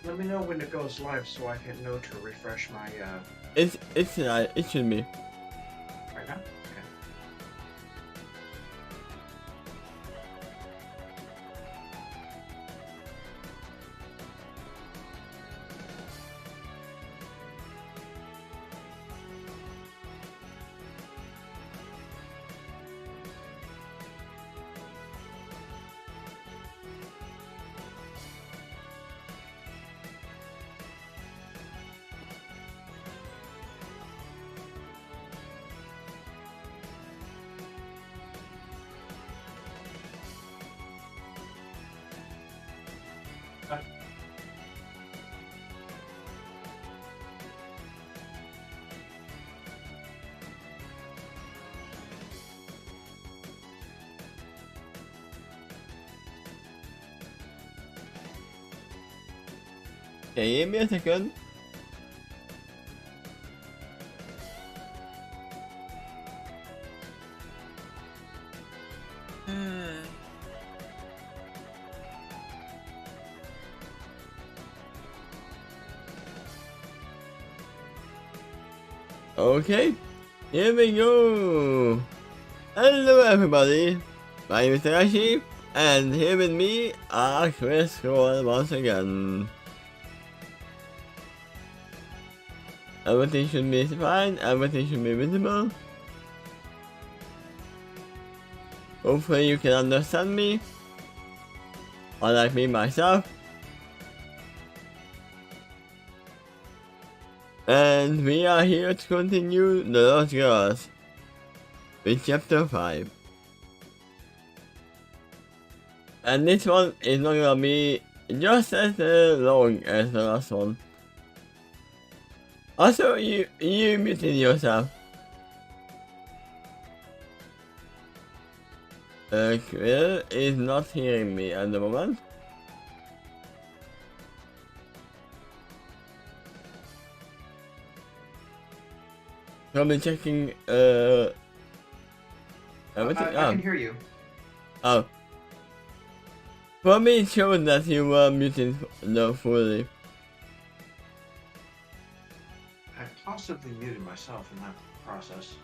Let me know when it goes live so I can know to refresh my, It should be. right now? Okay. Okay, give me a second. Okay, here we go. Hello everybody, my name is Takeshy, and here with me are Quill once again. Everything should be fine, everything should be visible. Hopefully you can understand me, unlike me myself. And we are here to continue The Lost Girls with chapter 5. And this one is not gonna be just as long as the last one. Also, you muted yourself. Quill is not hearing me at the moment. Probably checking everything. I can hear you. Oh. Probably it showed that you were muted fully. I possibly muted myself in that process.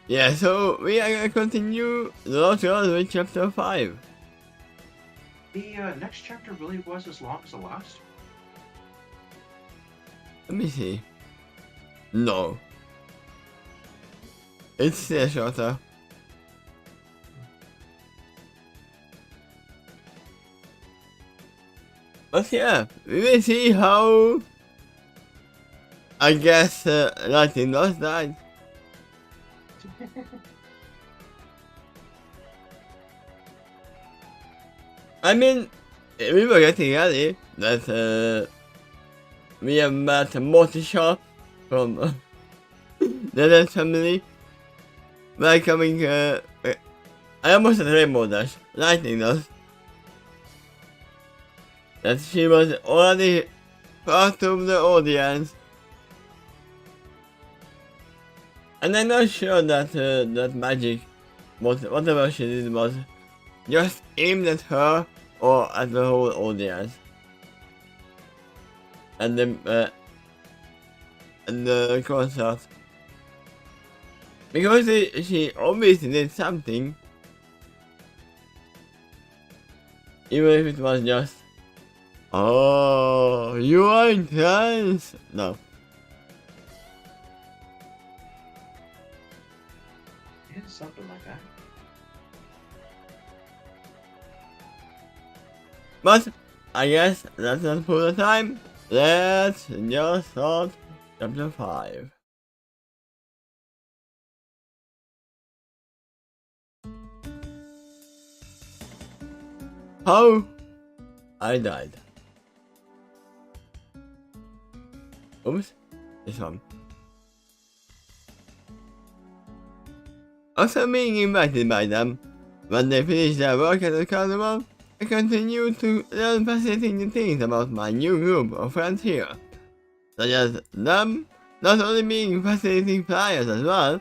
Yeah, so we are gonna continue The Lost Girls with chapter 5. The next chapter really was as long as the last? Let me see. No. It's still shorter. But yeah, we will see how, I guess, Lightning Lost died. I mean, we were getting ready that we have met Morticia from the Dead family. Welcoming, I almost said Rainbow Dash, Lightning Lost. That she was already part of the audience. And I'm not sure that that magic, whatever she did, was just aimed at her or at the whole audience. And the concert. Because she obviously did something. Even if it was just, oh, you are intense. No. Yeah, something like that. But I guess that's not for the time. Let's just start chapter 5. How I died. Oops, this one. After being invited by them, when they finished their work at the carnival, I continued to learn fascinating things about my new group of friends here, such as them not only being fascinating flyers as well,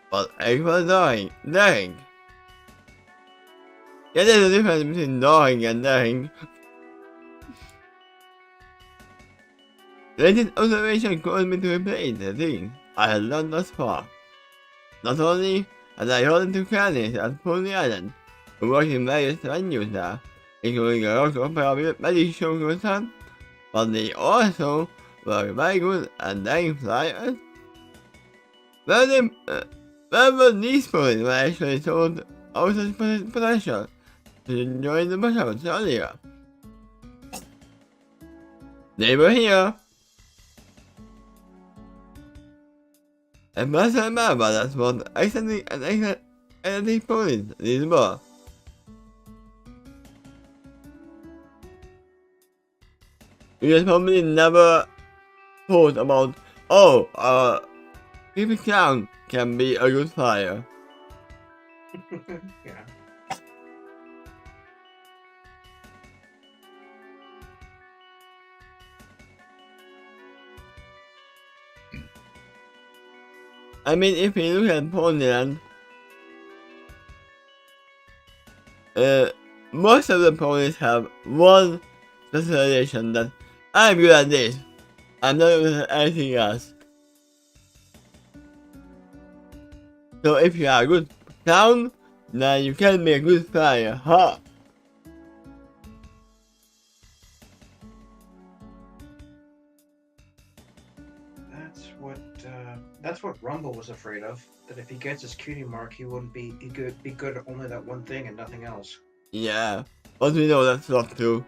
but equal daring. Yeah, there's a difference between daring and daring. latest observation caused me to replace the things I had learned thus far. Not only had I heard into candidates at Pony Island, who worked in various venues there, including a local paramedic show, but they also were very good at dying flyers. Where were these police were actually told of such potential to join the patrols earlier? They were here. I must remember that's what accidentally police these were. You just probably never thought about, oh, creepy clown can be a good flyer. Yeah. I mean, if you look at Ponyland, most of the ponies have one specialization that I'm good at this. I'm not good at anything else. So if you are a good clown, then you can be a good flyer, huh? That's what Rumble was afraid of. That if he gets his cutie mark, he wouldn't be be good at only that one thing and nothing else. Yeah, but we know that's not true.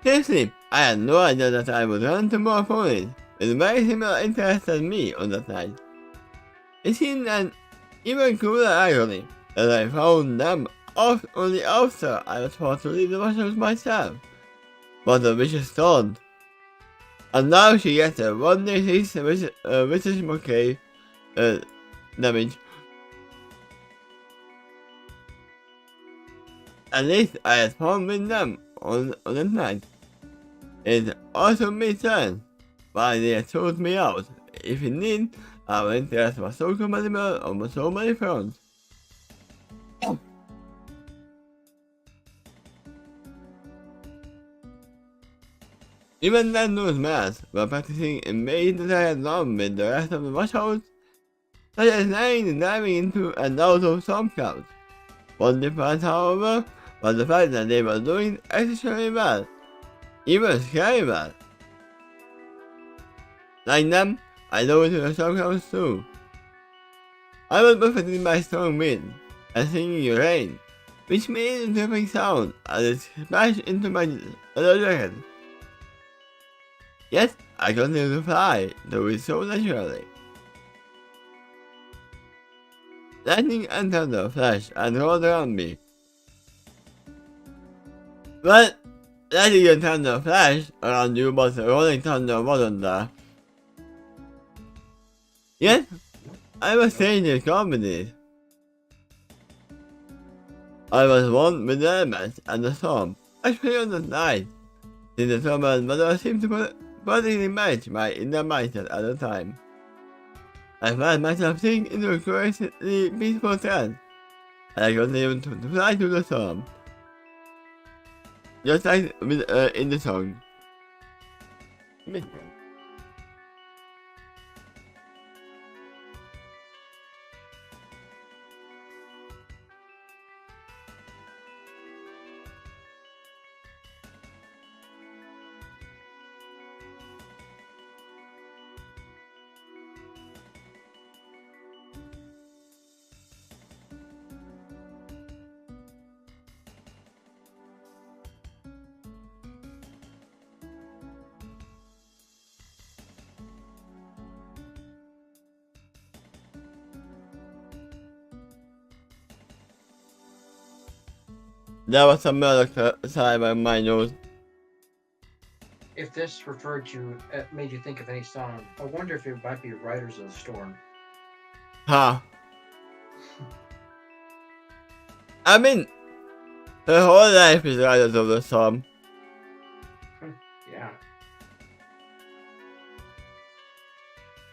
Seriously, I had no idea that I would run into more ponies with very similar interests as me on that night. It seemed an even cooler irony that I found them only after I was forced to leave the mushrooms myself. What a vicious thought. And now she gets a 1d6 vicious bouquet damage. At least I had fun with them on that night. It also made sense why they had sold me out. If indeed, our interests were so compatible on so many fronts. Even then those mans were practicing in ways that I had done with the rest of the watchhouse, such as lying and diving into and out of storm clouds. One difference, however, was the fact that they were doing exceptionally well, even scary well. Like them, I dove into the storm clouds too. I was buffeted by strong wind and singing rain, which made a terrific sound as it splashed into my leather jacket. Yet, I continued to fly, though it so naturally. Lightning and thunder flashed and rolled around me. Well, lightning and thunder flashed around you, but rolling thunder wasn't there. Yet, I was strangely confident. I was one with the elements and the storm, especially on the night, since the storm and weather seemed to perfectly match my inner mindset at the time. I found myself sinking into a curiously peaceful trance, and I continued to fly through the storm. Just like in the song. There was some murder side by my nose. If this referred to, made you think of any song, I wonder if it might be Riders of the Storm. Huh. I mean, her whole life is Riders of the Storm. Yeah.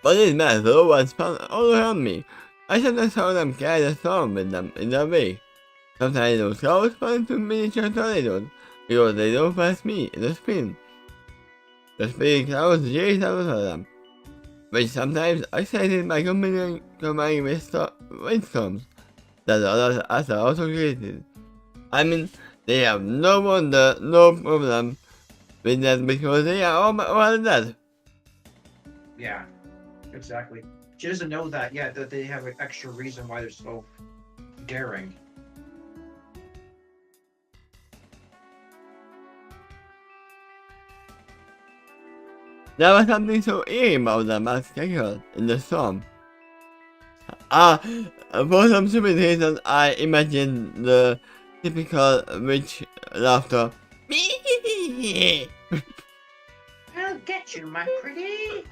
But it meant though was fun all around me. I sometimes saw them carry the storm with them in their way. Sometimes those clouds fell into miniature tornadoes, because they don't pass me in the spin. The spinning clouds chase after them, which sometimes excited by combining windstorms that others are also created. I mean, they have no wonder, no problem with that because they are all dead. Yeah, exactly. She doesn't know that yet, that they have an extra reason why they're so daring. There was something so eerie about them as Takeshy in the storm. For some stupid reason, I imagined the typical witch laughter. I'll get you, my pretty.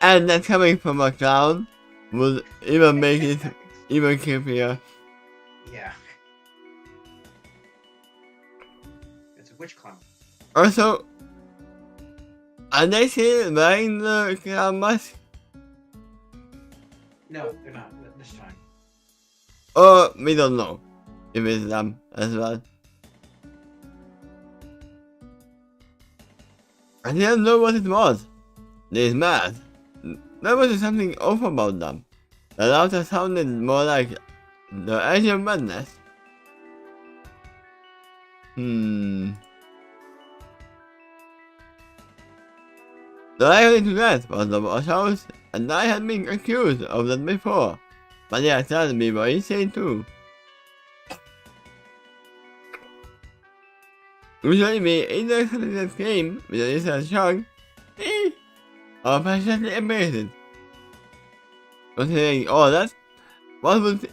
And that coming from a clown would even make it even creepier. Yeah. It's a witch clown. Also, are they still wearing the clown mask? No, they're not this time. Or we don't know if it's them as well. I didn't know what it was. This mask. There was something off about them. The laughter sounded more like the edge of madness. The likely to that was the wash house, and I had been accused of that before. But yeah, that we were insane too. Usually we either accepted that game with a little shock, or passionately embraced it. Considering all that, what would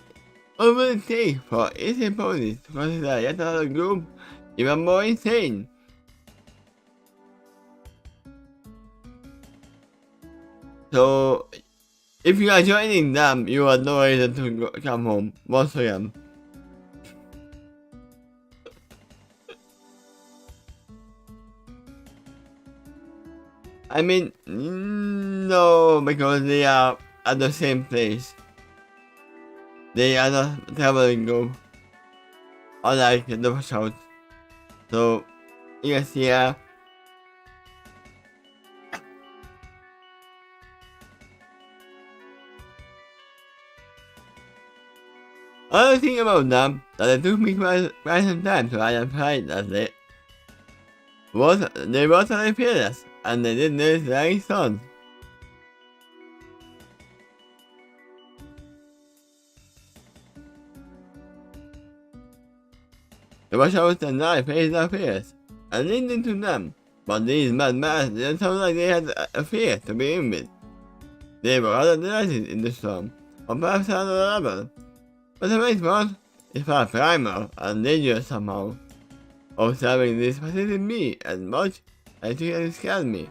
it take for insane ponies to consider yet another group even more insane? So, if you are joining them, you are no reason to come home once again. I mean, no, because they are at the same place. They are not traveling group, unlike the shout. So, yes, yeah. Another thing about them that it took me quite some time to identify that they were very fearless and they did this very soon. The rush hours and night faced their fears and leaned into them, but these mad men didn't sound like they had a fear to begin with. They were rather delighted in the storm, or perhaps another level. But the main was, it felt primal and dangerous somehow. Observing this fascinated me as much as it scared me.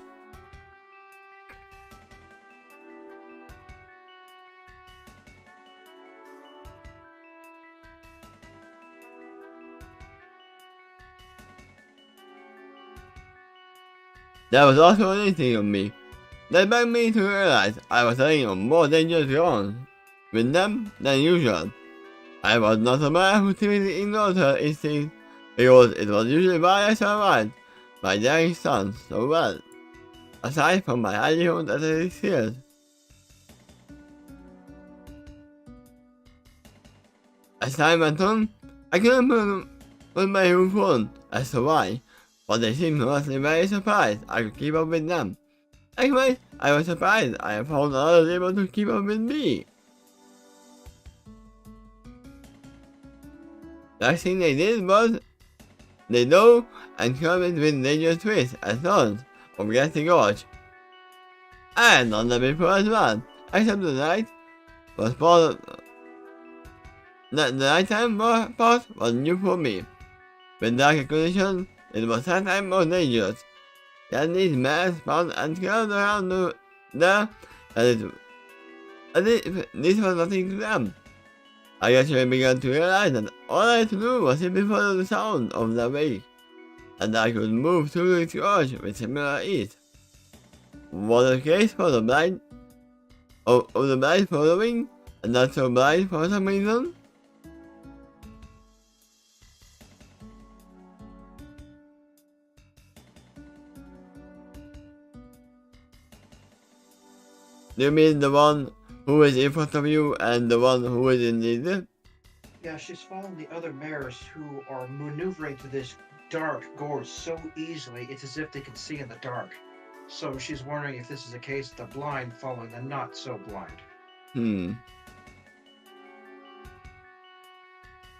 There was also another thing on me that led me to realize I was heading on more dangerous ground with them than usual. I was not a man who typically ignored her instincts because it was usually why I survived my daring sons so well, aside from my highly athletic skills. As time went on, I couldn't put my own phone as to why, but they seemed mostly very surprised I could keep up with them. Anyway, I was surprised I found others able to keep up with me. Last thing they did was, they dove and covered with dangerous twists and turns of Getty Gorge. And on the before as well, except the night was part of the nighttime part was new for me. With darker conditions, it was 10 times more dangerous. Yet these men found and curved around there, and this was nothing to them. I actually began to realize that all I had to do was simply follow the sound of the wake, and I could move through the gorge with similar ease. Was the case for the blind of the blind following, and not so blind for some reason? Do you mean the one who is in front of you and the one who is in the... Yeah, she's following the other mares who are maneuvering through this dark gorge so easily, it's as if they can see in the dark. So she's wondering if this is a case of the blind following the not so blind.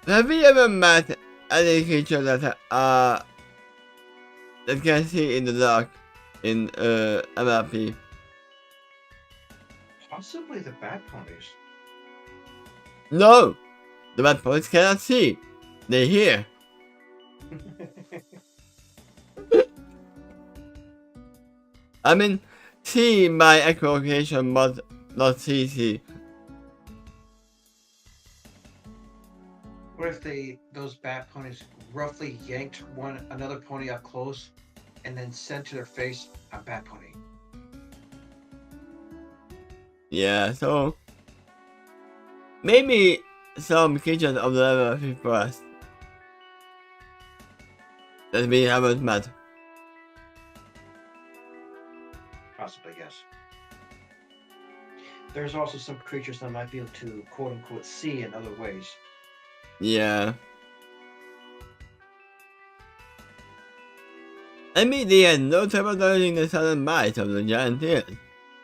Have you ever met any creature that can see in the dark in MLP? Possibly the bat ponies. No! The bad boys cannot see. They hear. I mean, see by echolocation, but not see. What if those bat ponies roughly yanked another pony up close and then sent to their face a bat pony? Yeah, so maybe some creatures of the level 50 forest that we haven't met. Possibly, yes. There's also some creatures that might be able to quote-unquote see in other ways. Yeah. I mean, they had no trouble dodging the sudden bite of the giant ears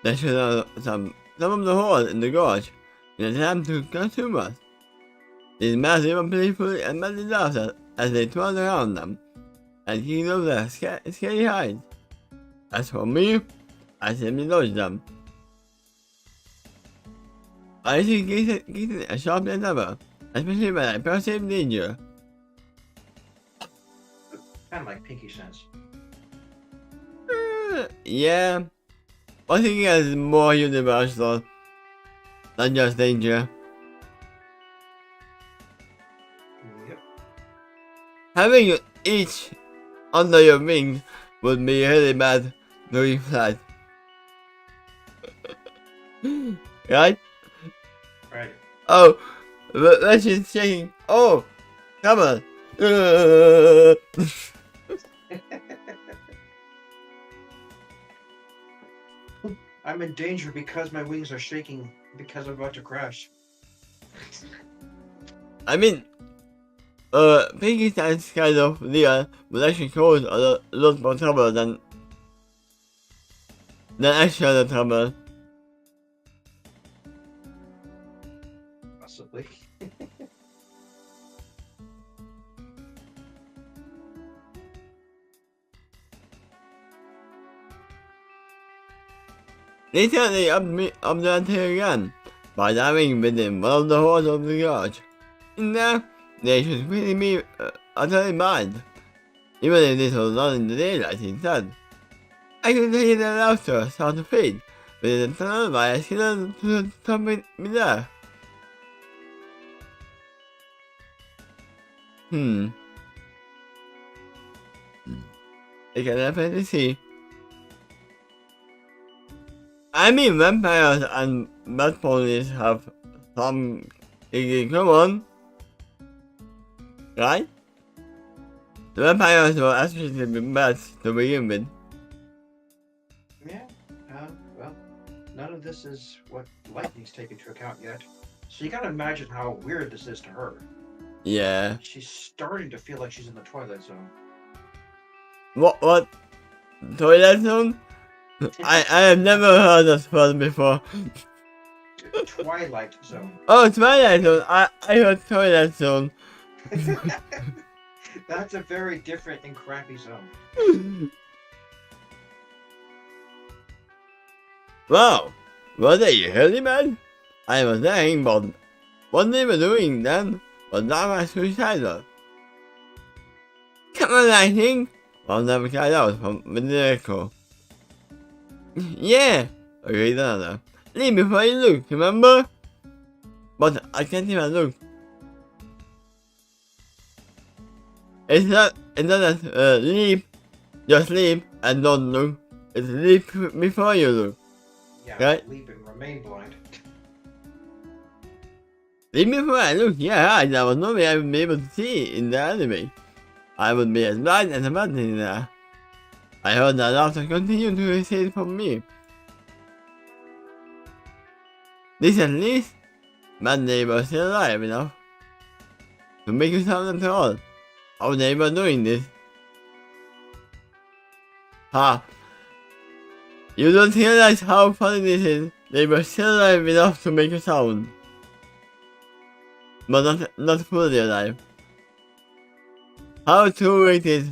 that should have some of the holes in the gorge in an attempt to consume us. These massive playfully and madly laughed as they twirled around them, and kicking over their scary hides. As for me, I simply dodged them. I see getting as sharp as ever, especially when I perceive danger. Kind of like pinky sense. Yeah. I think it is more universal than just danger. Yep. Having each under your wing would be really bad during flight. Right? Right. Oh, but she's shaking. Oh, come on. I'm in danger because my wings are shaking because I'm about to crash. I mean, Pinky Stein's kind of Leon would actually cause a lot more trouble than extra trouble. Possibly. They certainly upped the ante again by diving within one of the holes of the gorge. In there, they should really be utterly blind, even if this was not in the daylight instead. I could hear their laughter start to fade, with the tunnel by a skeleton to stop me there. I can definitely see. I mean, vampires and bat ponies have some in common, right? The vampires were actually bats to begin with. Yeah. Well, none of this is what Lightning's taken into account yet. So you gotta imagine how weird this is to her. Yeah. She's starting to feel like she's in the Twilight Zone. What? Toilet Zone? I have never heard of word before. Twilight Zone. Oh, Twilight Zone. I heard Toilet Zone. That's a very different and crappy zone. Wow. Was they really mad? I was saying, but what they were doing then was not suicidal. Come on, Lightning. One never cried out from the echo. Yeah, agreed another. Leave before you look, remember? But I can't even look. It's not that leap, just leap and don't look. It's leap before you look. Yeah, right? Leap and remain blind. Leap before I look, yeah, there was no way I would be able to see in the anime. I would be as blind as a button in there. I heard that laughter continue to recede from me. This at least, my neighbor is still alive enough to make a sound at all. Our neighbor doing this. Ha! You don't realize how funny this is. They were still alive enough to make a sound. But not fully alive. How true it is.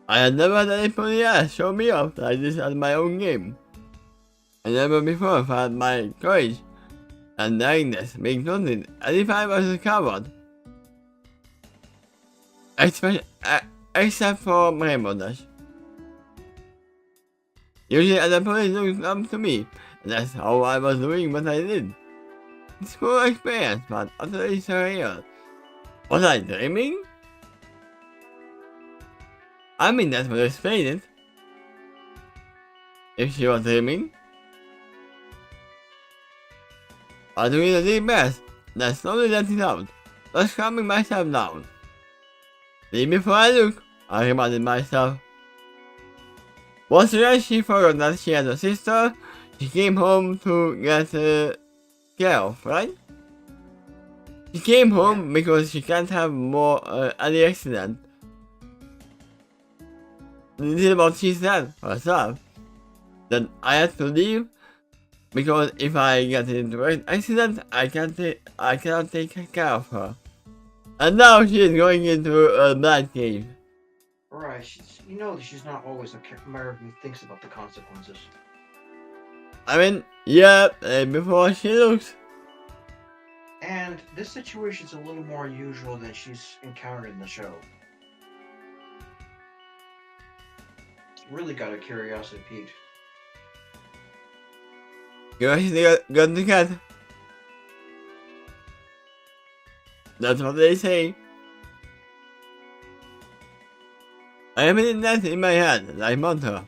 I had never had anybody else show me off like this at my own game. I never before found my courage and daringness being taunted as if I was a coward. Except for my mothers. Usually other police looked up to me, and that's how I was doing what I did. It's a cool experience, but utterly surreal. Was I dreaming? I mean, that's what explained it. If she was dreaming. I doing a deep breath, then slowly let it out, thus calming myself down. Leave before I look, I reminded myself. Once she forgot that she had a sister, she came home to get care of, right? She came home because she can't have more any accident. This is what she said herself. That I had to leave because if I get into an accident, I cannot take care of her. And now she is going into a blind cave. Right, you know that she's not always a mare who thinks about the consequences. I mean, yeah, before she looks. And this situation's a little more unusual than she's encountered in the show. Really got a curiosity piqued. Curiosity got the cat. That's what they say. I am in that in my head, like mantra.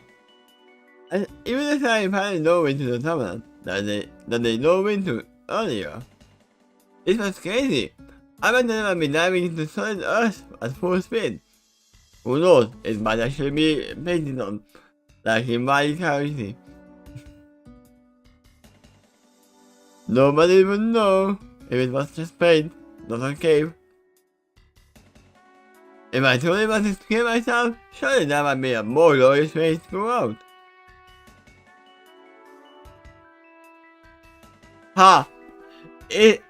And even if I finally dove into the tunnel that they dove into earlier, it was crazy. I might never be diving into solid earth at full speed. Who knows, it might actually be painted on, like in my cavity. Nobody would know if it was just paint, not a cave. If I truly wanted to kill myself, surely that might be a more glorious way to go out. Ha! It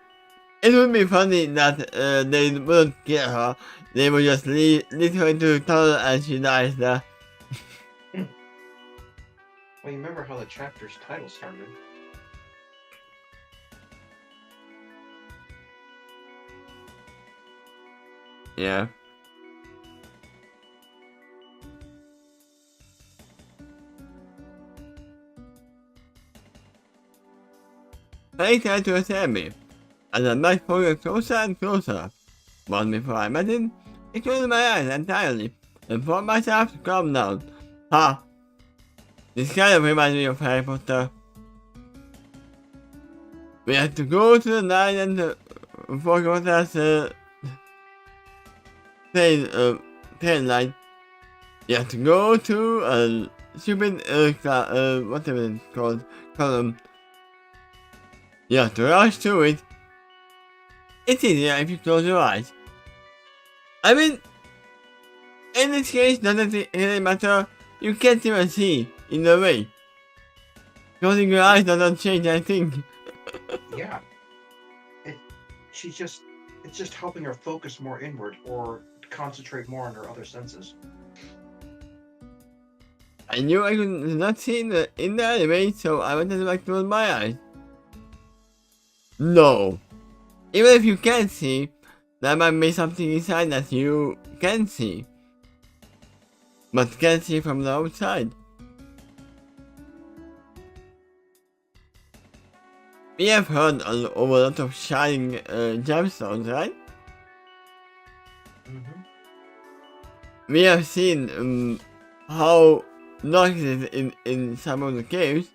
would be funny that they wouldn't kill her, they would just lead her into the tunnel and she dies there. Well, you remember how the chapter's title started. Yeah. He tried to attack me, and the knife pulled closer and closer. But before I met him, I closed my eyes entirely and forced myself to calm down. Ha! This kind of reminds me of Harry Potter. We had to go to the night and forgot that train line. You have to go to a stupid whatever it's called, column. You have to rush to it. It's easier if you close your eyes. I mean, in this case, doesn't it really matter? You can't even see in the way. Closing your eyes doesn't change anything. Yeah. It's just helping her focus more inward or concentrate more on her other senses. I knew I could not see in the anime, so I went to close my eyes. No. Even if you can't see, there might be something inside that you can see, but can't see from the outside. We have heard of a lot of shining gemstones, right? Mm-hmm. We have seen how dark it is in some of the caves,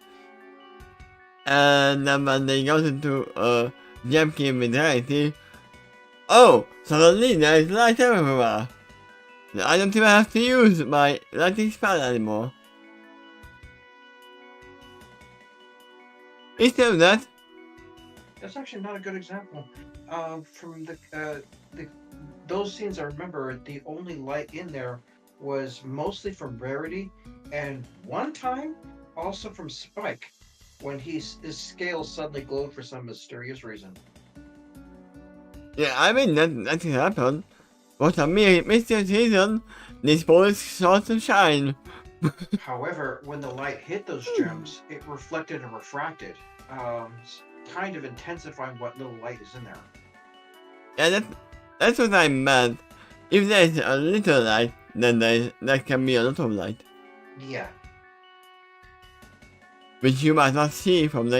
and then when they got into a gem cave with reality, oh, suddenly there is light everywhere. I don't even have to use my lighting spell anymore. Instead of that, That's actually not a good example. From the those scenes I remember, the only light in there was mostly from Rarity, and one time also from Spike, when his scales suddenly glowed for some mysterious reason. yeah, I mean that can happen. But a mere Mr. Season, these bullets start to shine. However, when the light hit those gems, it reflected and refracted, kind of intensifying what little light is in there. Yeah, that's what I meant. If there's a little light, then that can be a lot of light, Yeah, which you might not see from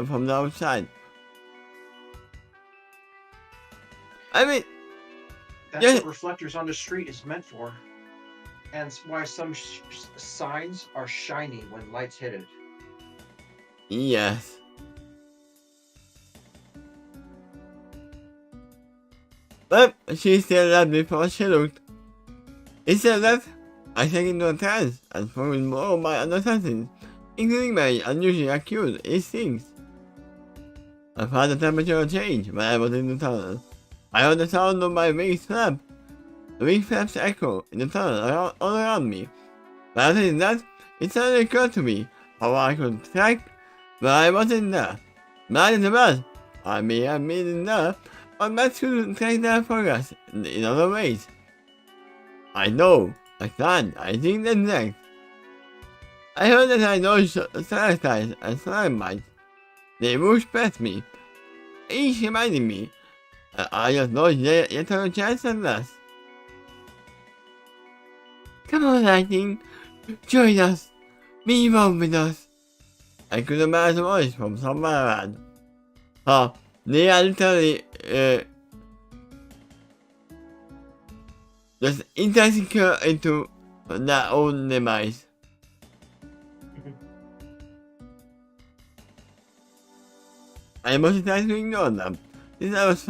from the outside. I mean, that's yeah, what reflectors on the street is meant for, and it's why some signs are shiny when lights hit it. yes. But she still left before she looked. Instead of that, I sank into a trance and found more of my other assassins, including my unusually accused instincts. I felt the temperature change when I was in the tunnel. I heard the sound of my wings flap. The wing flaps echo in the tunnel all around me. But other than that, it suddenly occurred to me how I could track, but I wasn't there. Not in the bus. I may have been in there, but bats couldn't track their progress in other ways. I know, I can't, I think that's next. I heard that I know stalactites and stalagmites. They moved past me, each reminding me that I just know yet a chance at last. Come on, Lightning, join us, be one with us. I could imagine a voice from somewhere around. They are literally, just insecure into their own demise. I must try to ignore them, since I was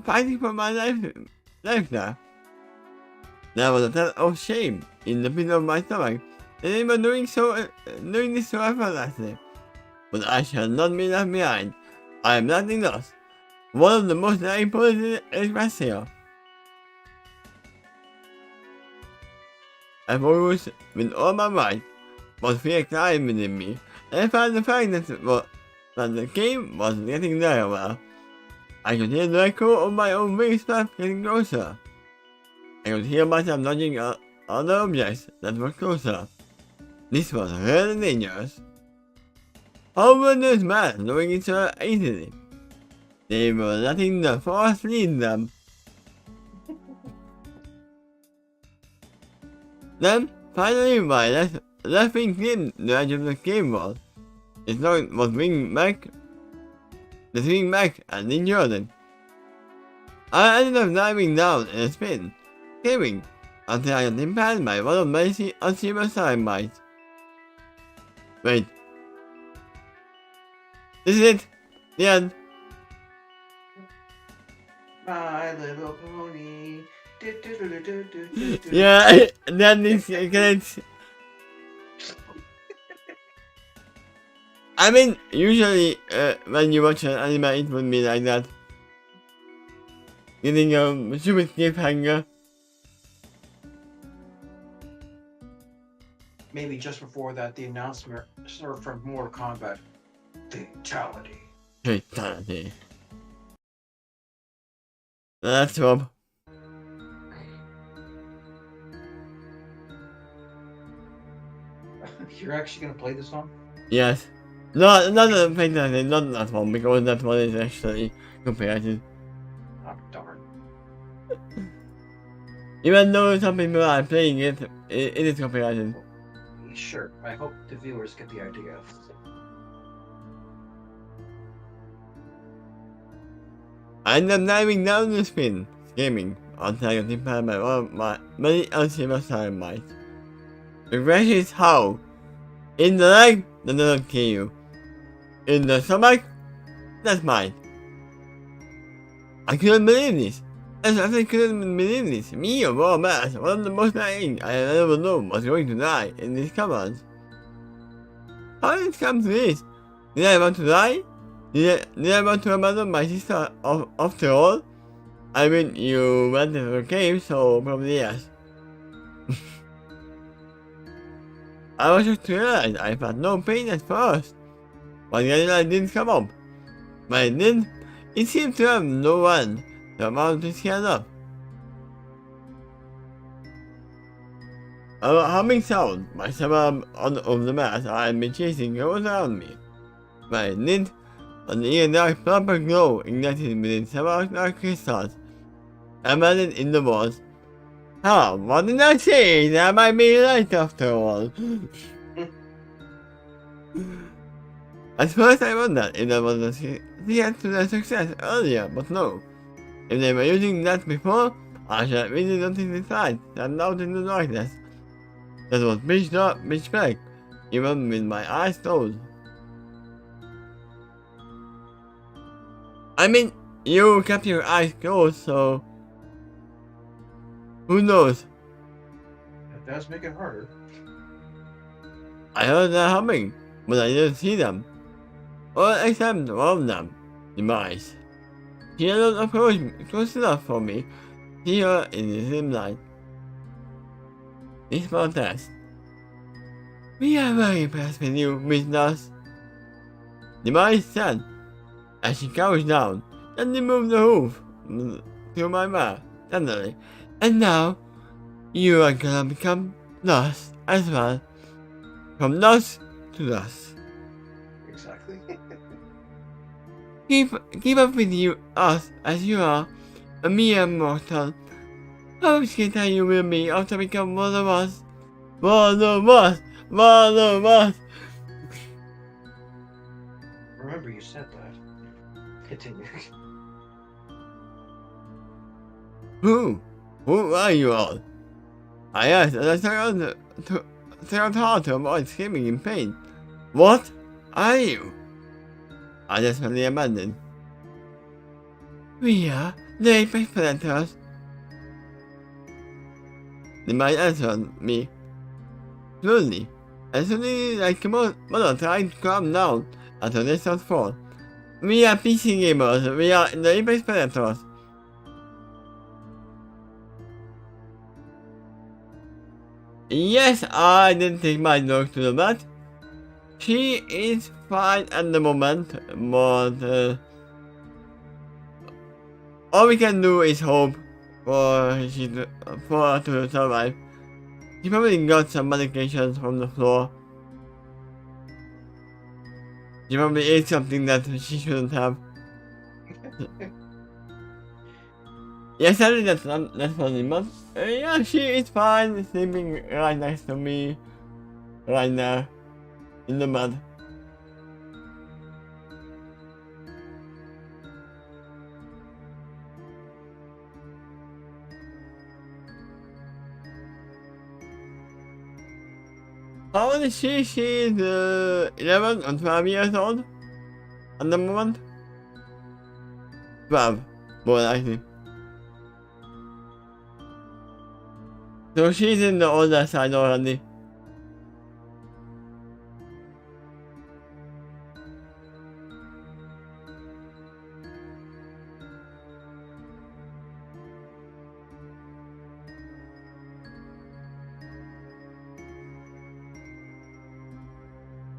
fighting for my life there. There was a touch of shame in the pit of my stomach that they were doing this so effortlessly. But I shall not be left behind. I am nothing lost. One of the most important express here. I focused with all my might, but fear climbed within me, and I found the fact that the game was getting nearer. I could hear the echo of my own wings flap getting closer. I could hear myself nudging other objects that were closer. This was really dangerous. How were those men doing it so easily? They were letting the force lead them. Then, finally, my left wing clipped the edge of the cave wall. It was swinging back and injured it. I ended up diving down in a spin, screaming, until I got impaled by one of my unseeable stalagmites. Wait. This is it. The end. My Little Pony. Yeah, that is correct. I mean, usually when you watch an anime, it would be like that. Getting a stupid cliffhanger. Maybe just before that, the announcement from Mortal Kombat. Fatality. Fatality. That's Rob. You're actually gonna play this song? Yes. No, not the Fatality, not that one, because that one is actually copyrighted. Oh, darn. Even though some people are playing it, it is copyrighted. Sure, I hope the viewers get the idea. I end up diving down the spin, screaming, until I got impaled by one of my many unseen stalagmites. The question is how? In the leg, that doesn't kill you. In the stomach, that's mine. I couldn't believe this. I actually couldn't believe this. Me of all mass, one of the most naive I had ever known was going to die in these commands. How did it come to this? Did I want to die? Did I want to abandon my sister after all? I mean, you went to the cave, so probably yes. I was just realized I felt no pain at first, but the adrenaline didn't come up. But it did. It seemed to have no one to amount to stand up. A humming sound by someone of the mass I had been chasing rose around me. But it did, and the dark purple glow ignited within several dark crystals embedded in the walls. Oh, what did I say? That might be right after all. At first I wondered if there was a secret to their success earlier, but no. If they were using that before, I should have really noticed the light stand out in the darkness. That was pitch black, even with my eyes closed. I mean, you kept your eyes closed, so who knows? That does make it harder. I heard them humming, but I didn't see them. All except one of them, the mice. He had not approached close enough for me to see her in the dim light. This small test. We are very impressed with you, Miss Nurse. The mice said, as she crouched down, then removed the hoof to my mouth tenderly. And now, you are gonna become Nurse as well. From Nurse to Nurse. Exactly. Keep up with us as you are, a mere mortal. How scared you will be after become one of us. One of us! One of us! Remember you said that. Continue. Who are you all? I asked as I turned hard to avoid screaming in pain. What are you? I desperately abandoned. We are the apex predators. The mice answered me slowly, and suddenly like a mother trying to calm down after this was fall. We are PC gamers, we are the apex predators. Yes, I didn't take my dog to the vet. She is fine at the moment, but all we can do is hope for her to survive. She probably got some medications from the floor. She probably ate something that she shouldn't have. Yes, I think that's funny, but yeah, she is fine, sleeping right next to me, right now, in the mud. How old is she? She is 11 or 12 years old at the moment. 12, more likely. So she's in the older side already.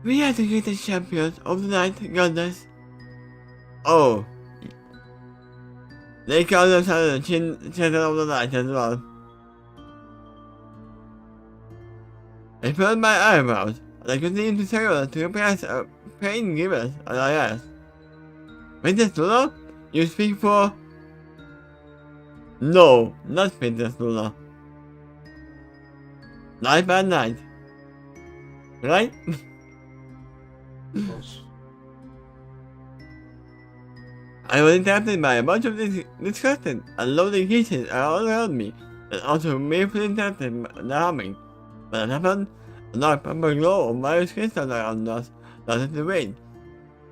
We are the greatest champions of the night, goddess. Oh. They call themselves the children of the night as well. I felt my eyebrows, and I continued to struggle to repress a pain grimace as I asked. Princess Luna? You speak for... No, not Princess Luna. Night by night. Right? Close. I was interrupted by a bunch of disgusting and loading kisses all around me, and also merely interrupted the humming. When it happened, a dark purple glow of various crystals around us started to rain.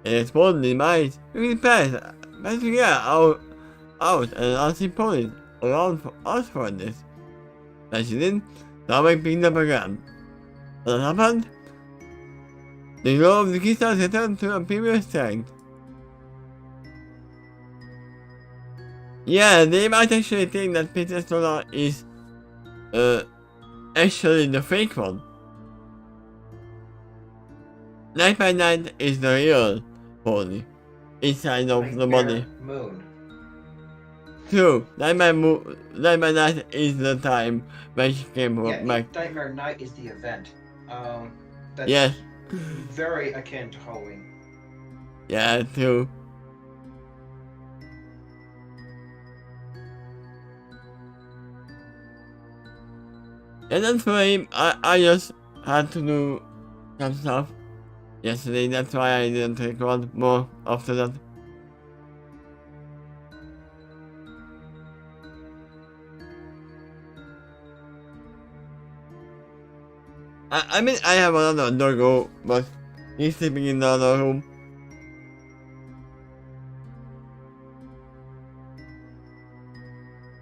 It exploded in my eyes, quickly passing out and asking ponies around for us for this. As she did, the humming picked up again. When it happened, The glow of the crystals returned to a previous strength. Yeah, they might actually think that Princess Lola is actually the fake one. Night by Night is the real pony inside of the body. Moon. True, Night by Night is the time when she came back. Nightmare Night is the event. That's Yeah. very akin to Halloween. Yeah, true. And then for him, I just had to do some stuff yesterday, that's why I didn't record more after that. I mean, I have another doggo, but he's sleeping in the other room.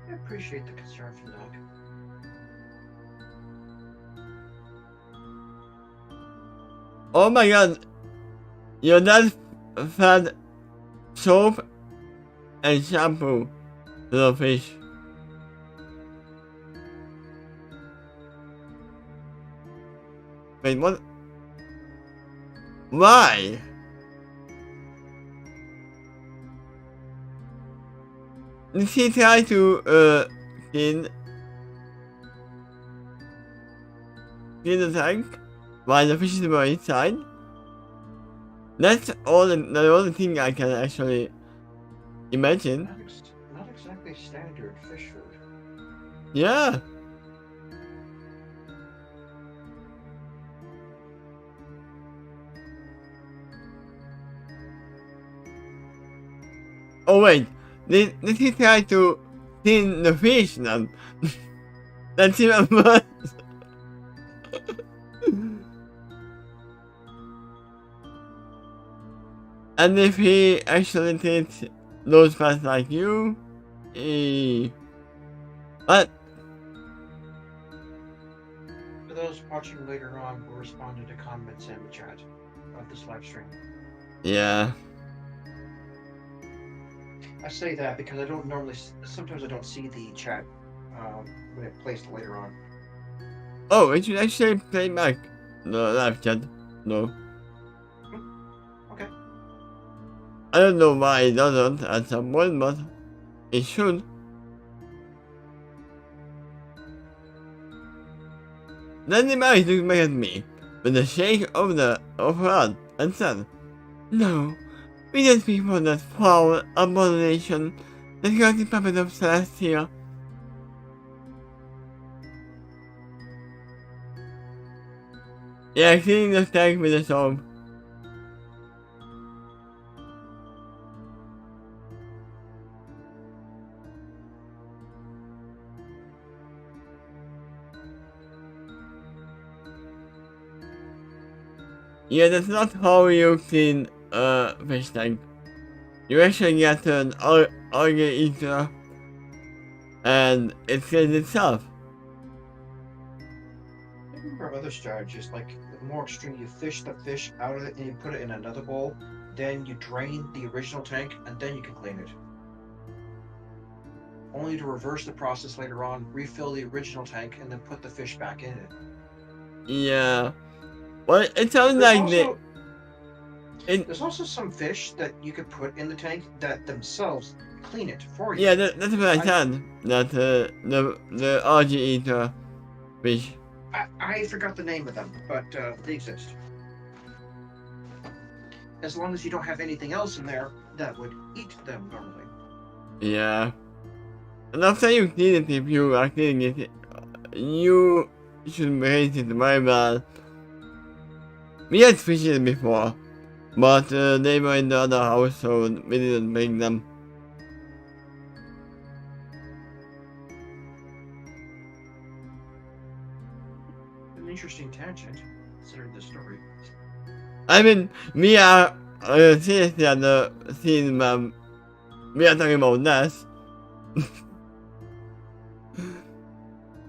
I appreciate the concern for the dog. Oh my god, your dad fed soap and shampoo to the fish. Wait, what? Why? Did he try to clean the tank while the fishes were inside? That's all the only thing I can actually imagine. Not exactly standard fish food. Yeah. Oh wait, did he try to clean the fish then? That's even worse. And if he actually treats those fans like you, what? For those watching later on, we'll respond to comments in the chat of this live stream. Yeah. I say that because I don't normally. Sometimes I don't see the chat when it plays later on. Oh, it should actually play back the live chat. No. Okay. I don't know why it doesn't at some point, but it should. Then the mouse looked back at me with a shake of her head and said, "No, we don't speak for that foul abomination that got the puppet of Celestia." Yeah, cleaning the tank with a soap. Yeah, that's not how you clean a fish tank. You actually get an algae eater and it cleans itself. I remember other strategies, like the more extreme, you fish the fish out of it and you put it in another bowl, then you drain the original tank and then you can clean it. Only to reverse the process later on, refill the original tank and then put the fish back in it. Yeah. Well, it sounds like there's also some fish that you could put in the tank that themselves clean it for you. Yeah, that's what I said. That the algae eater fish. I forgot the name of them, but they exist. As long as you don't have anything else in there that would eat them normally. Yeah. And after you clean it, if you are cleaning it, you should raise it very well. We had fishes before, but they were in the other house, so we didn't bring them. An interesting tangent, considering the story. I mean, we are seriously at the scene where we are talking about death.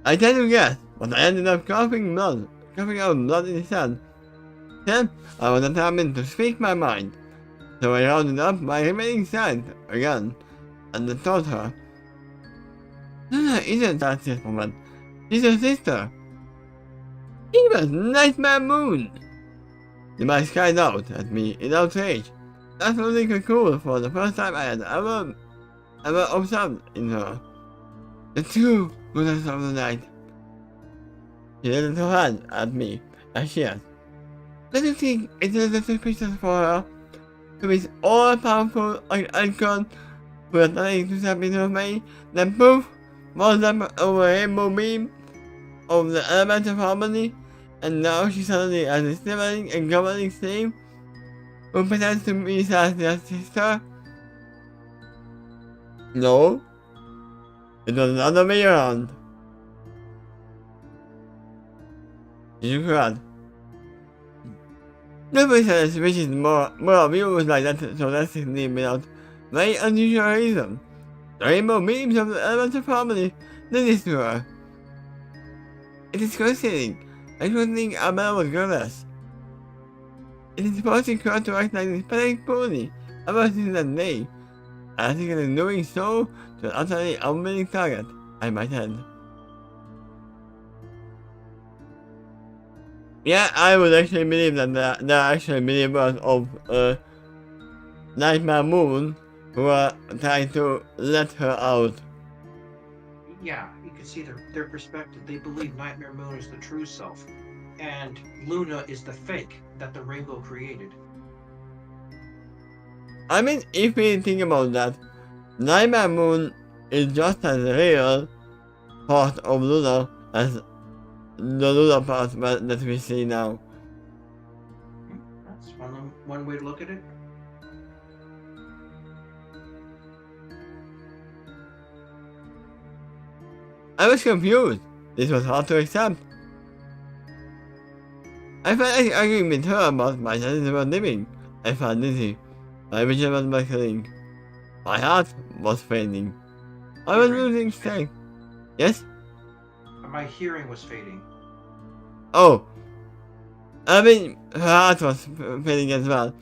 I tried to guess, but I ended up coughing out blood in his hand. Then I was determined to speak my mind, so I rounded up my remaining strength again, and told her, Luna isn't that this woman. She's your sister. She was Nightmare Moon. The mice cried out at me in outrage. That's really cool for the first time I had ever observed in her. The true goodness of the night. She lifted her hand at me as she asked, "Don't you think it is a little suspicious for her to be all-powerful like Icon who has nothing to step into me, then poof, was up over a rainbow beam of the element of harmony, and now she suddenly has a sniveling and governing slave who pretends to be Sasha's sister?" No, it was the other way around. You cried. Nobody said a suspicious more of you was like that so drastically without very unusual reason. The rainbow beams of the elements of harmony did this to her. It is concerning. I don't think Abel was goddess. It is forcing her to act like this pathetic pony ever since that day. I think it is doing so to an utterly unwilling target, I might add. Yeah, I would actually believe that there are actually believers of Nightmare Moon who are trying to let her out. Yeah, you can see their perspective. They believe Nightmare Moon is the true self, and Luna is the fake that the rainbow created. I mean, if we think about that, Nightmare Moon is just as real part of Luna as the Luna part that we see now. That's one way to look at it. I was confused. This was hard to accept. I felt like arguing with her about my sense of living. I felt dizzy. My vision was buckling. My heart was fading. I was losing strength. Yes? My hearing was fading. Oh. I mean, her heart was fading as well.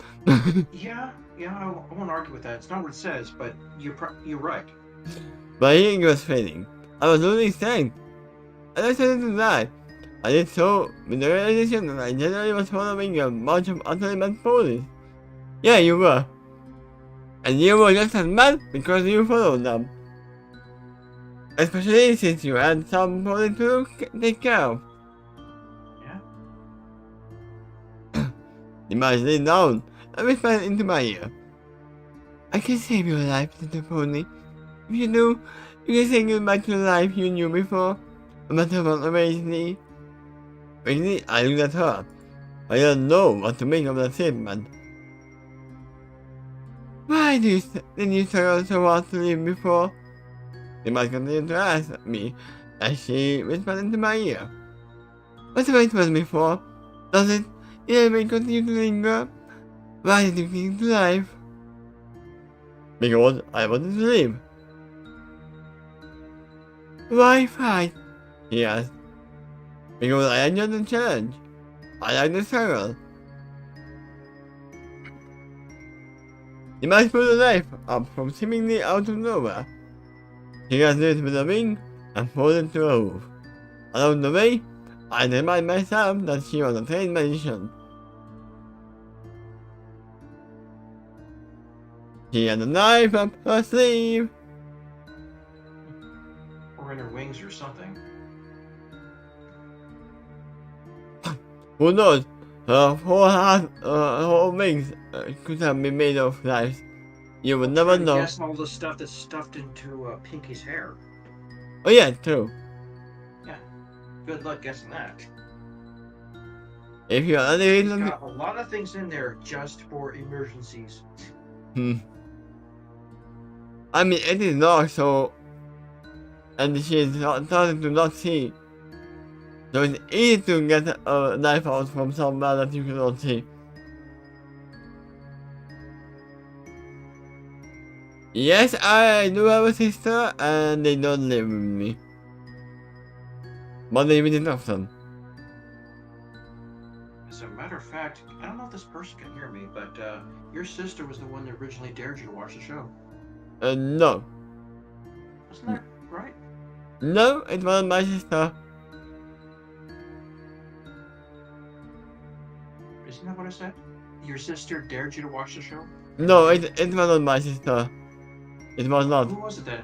Yeah, I won't argue with that. It's not what it says, but you're right. My hearing was fading. I was losing strength. And I started to die. I did so with the realization that I generally was following a bunch of utterly mad ponies. Yeah, you were. And you were just as mad because you followed them. Especially since you had some ponies to take care of. Yeah? The mouse leaned down and whispered into my ear. I can save your life, little pony. If you do, you can say goodbye to the life you knew before, no matter what awaits me. Quickly, I looked at her. I didn't know what to make of that statement. Why did you struggle so hard to leave before? The mouse continued to ask me as she whispered into my ear. What's the way it was before? Does it even continue to linger? Why did you cling to life? Because I wanted to live. Why fight? He asked. Because I enjoyed the challenge. I like the struggle. The mouse pulled a knife up from seemingly out of nowhere. He got it with a wing and folded to a hoof. Along the way, I reminded myself that she was a trained magician. She had a knife up her sleeve. Or in her wings or something. Who knows? Her whole wings could have been made of knives. You would never know. Guess all the stuff that's stuffed into Pinky's hair. Oh yeah, true. Yeah, good luck guessing that. If you are She's got a lot of things in there just for emergencies. I mean, it is dark, so... And she is starting to not see. So it's easy to get a knife out from somewhere that you cannot see. Yes, I do have a sister, and they don't live with me. But they visit often. As a matter of fact, I don't know if this person can hear me, but your sister was the one that originally dared you to watch the show. No. Wasn't that right? No, it wasn't my sister. Isn't that what I said? Your sister dared you to watch the show? No, it wasn't my sister. It was not. Who was it then?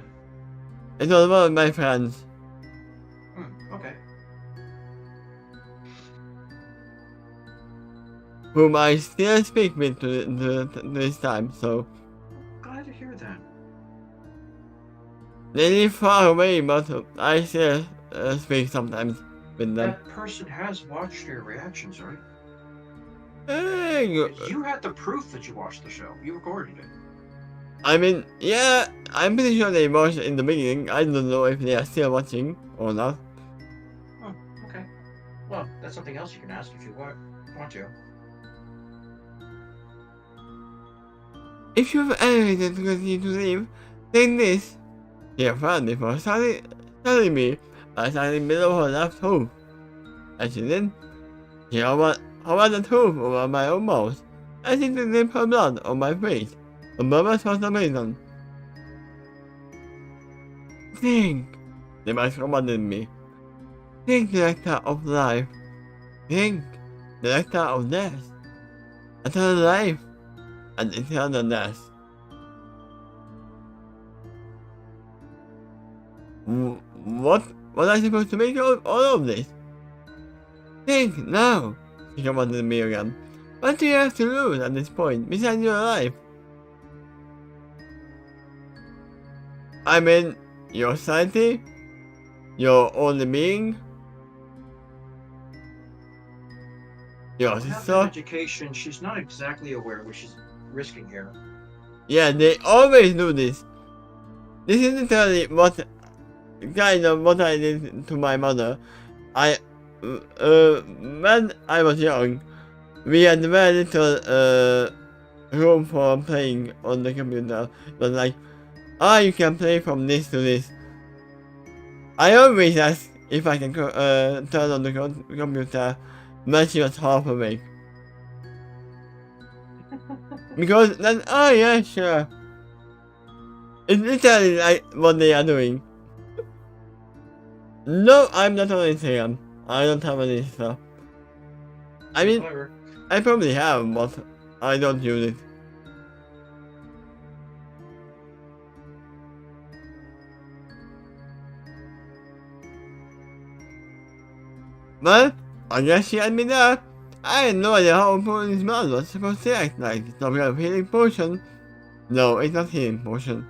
It was one of my friends. Okay. Whom I still speak with to this time, so. Glad to hear that. They live far away, but I still speak sometimes with them. That person has watched your reactions, right? Hey, You had the proof that you watched the show. You recorded it. I mean, yeah, I'm pretty sure they watched it in the beginning. I don't know if they are still watching or not. Oh, okay. Well, that's something else you can ask if you want to. If you've anything to continue to leave, then this. She found me for telling me I sat in the middle of her left hoof. And she did. She hovered the hoof over my own mouth, and she did her blood on my face. A moment for some reason. Think, the voice commanded me. Think, director of life. Think, director of death. Eternal life and eternal death. What was I supposed to make of all of this? Think now, she commanded me again. What do you have to lose at this point besides your life? I mean, your sanity? Your only being? Your Without that sister? education, she's not exactly aware what she's risking here. Yeah, they always do this. This is literally what I did to my mother. When I was young, we had very little room for playing on the computer. It was like, you can play from this to this. I always asked if I can turn on the computer when she was half awake. Because then, yeah, sure. It's literally like what they are doing. No, I'm not on Instagram. I don't have any stuff. I mean, Clever. I probably have, but I don't use it. Well, I guess she had me there. I had no idea how important this man was supposed to act like. Some kind of healing potion. No, it's not healing potion.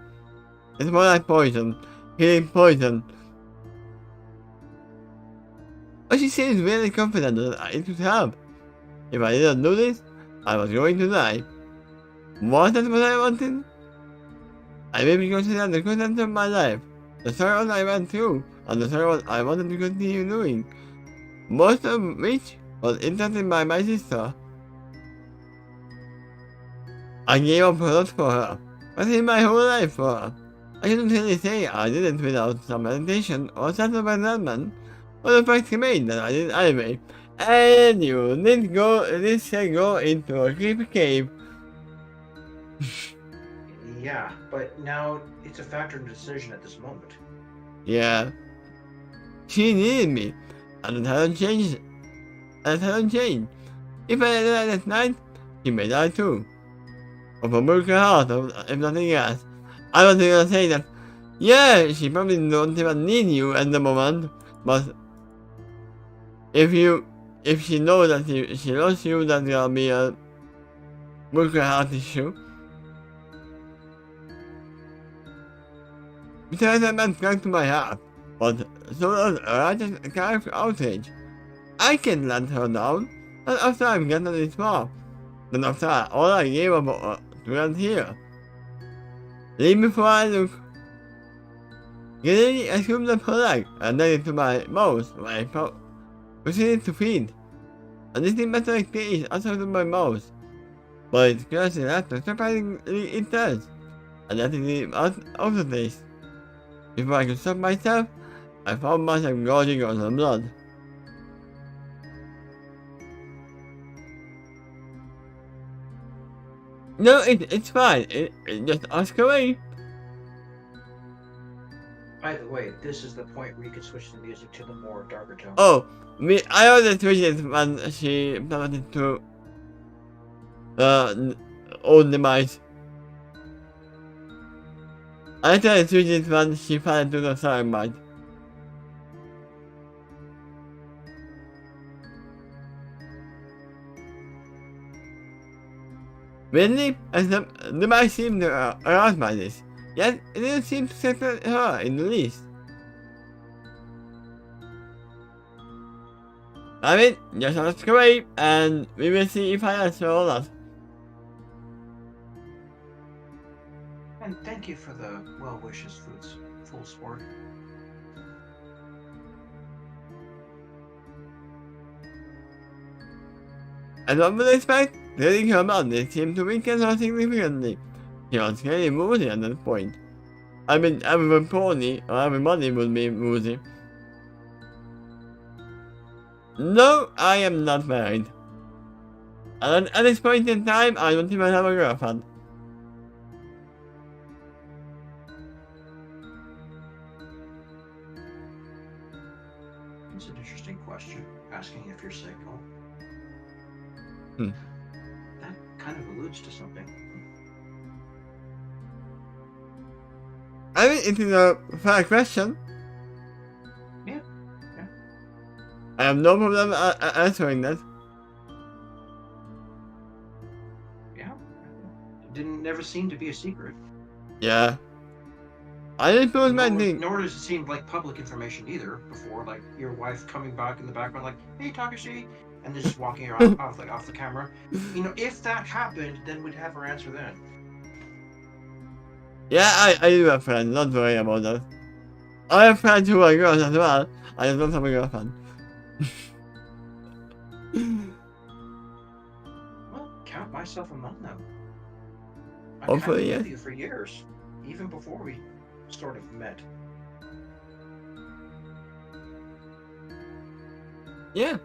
It's more like poison. Healing poison. But she seems really confident that it would help. If I didn't do this, I was going to die. Was that what I wanted? I maybe considered the content of my life, the sorrows I went through, and the sorrows I wanted to continue doing. Most of which was interested by my sister. I gave up a lot for her, but in my whole life for her. I couldn't really say I did it without some meditation or self-abandonment, or the fact remained that I did anyway. And you did go into a creepy cave. Yeah, but now it's a factor in the decision at this moment. Yeah. She needed me, and it hadn't changed. If I had died at night, she may die too. Of a broken heart, if nothing else. I was gonna say that, yeah, she probably don't even need you at the moment, but if she knows that she lost you, that will be a broken heart issue. Besides, that man clung to my heart, but so does a righteous character outrage. I can let her down, not after I've gotten this far, not after all I gave up to get here. Leave before I look. Gilly assumed up her leg and led it to my mouth, where I proceeded to feed. And this metallic taste outside of my mouth, but it scratches after, surprisingly it does, and let it leave out of the taste. Before I could stop myself, I found myself gorging on her blood. No, it's fine. Just ask away. By the way, this is the point where you can switch the music to the more darker tones. Oh, I already switched it when she started to old device. I tried to switch it when she fell into the soundbite. Really? As the device seemed aroused by this, yet it didn't seem to separate her in the least. I mean, just ask away, and we will see if I answer or not. And thank you for the well wishes, full sport. As one would expect, reading her body seemed to weaken her significantly. She was clearly woozy at that point. I mean, everybody would be woozy. No, I am not married. And at this point in time, I don't even have a girlfriend. It's an interesting question, asking if you're single. Hmm. That kind of alludes to something. I mean, it is a fair question. Yeah. I have no problem answering that. Yeah. It never seem to be a secret. Yeah. I didn't suppose my thing. Nor does it seem like public information either. Before, like your wife coming back in the background, like, "Hey, Takeshy," and then just walking around off the camera. You know, if that happened, then we'd have her answer then. Yeah, I do have friends. Don't worry about that. I have friends who are girls as well. I just don't have a girlfriend. Well, count myself among them. I've Hopefully, been yeah. with you for years, even before we sort of met. Yeah.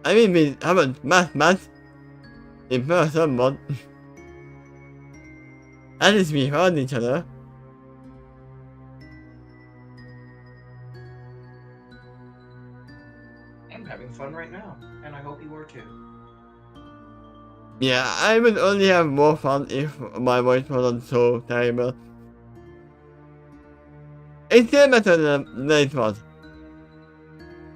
I mean, we haven't met in person, but at least we heard each other. I'm having fun right now, and I hope you are too. Yeah, I would only have more fun if my voice wasn't so terrible. It's still better than it was.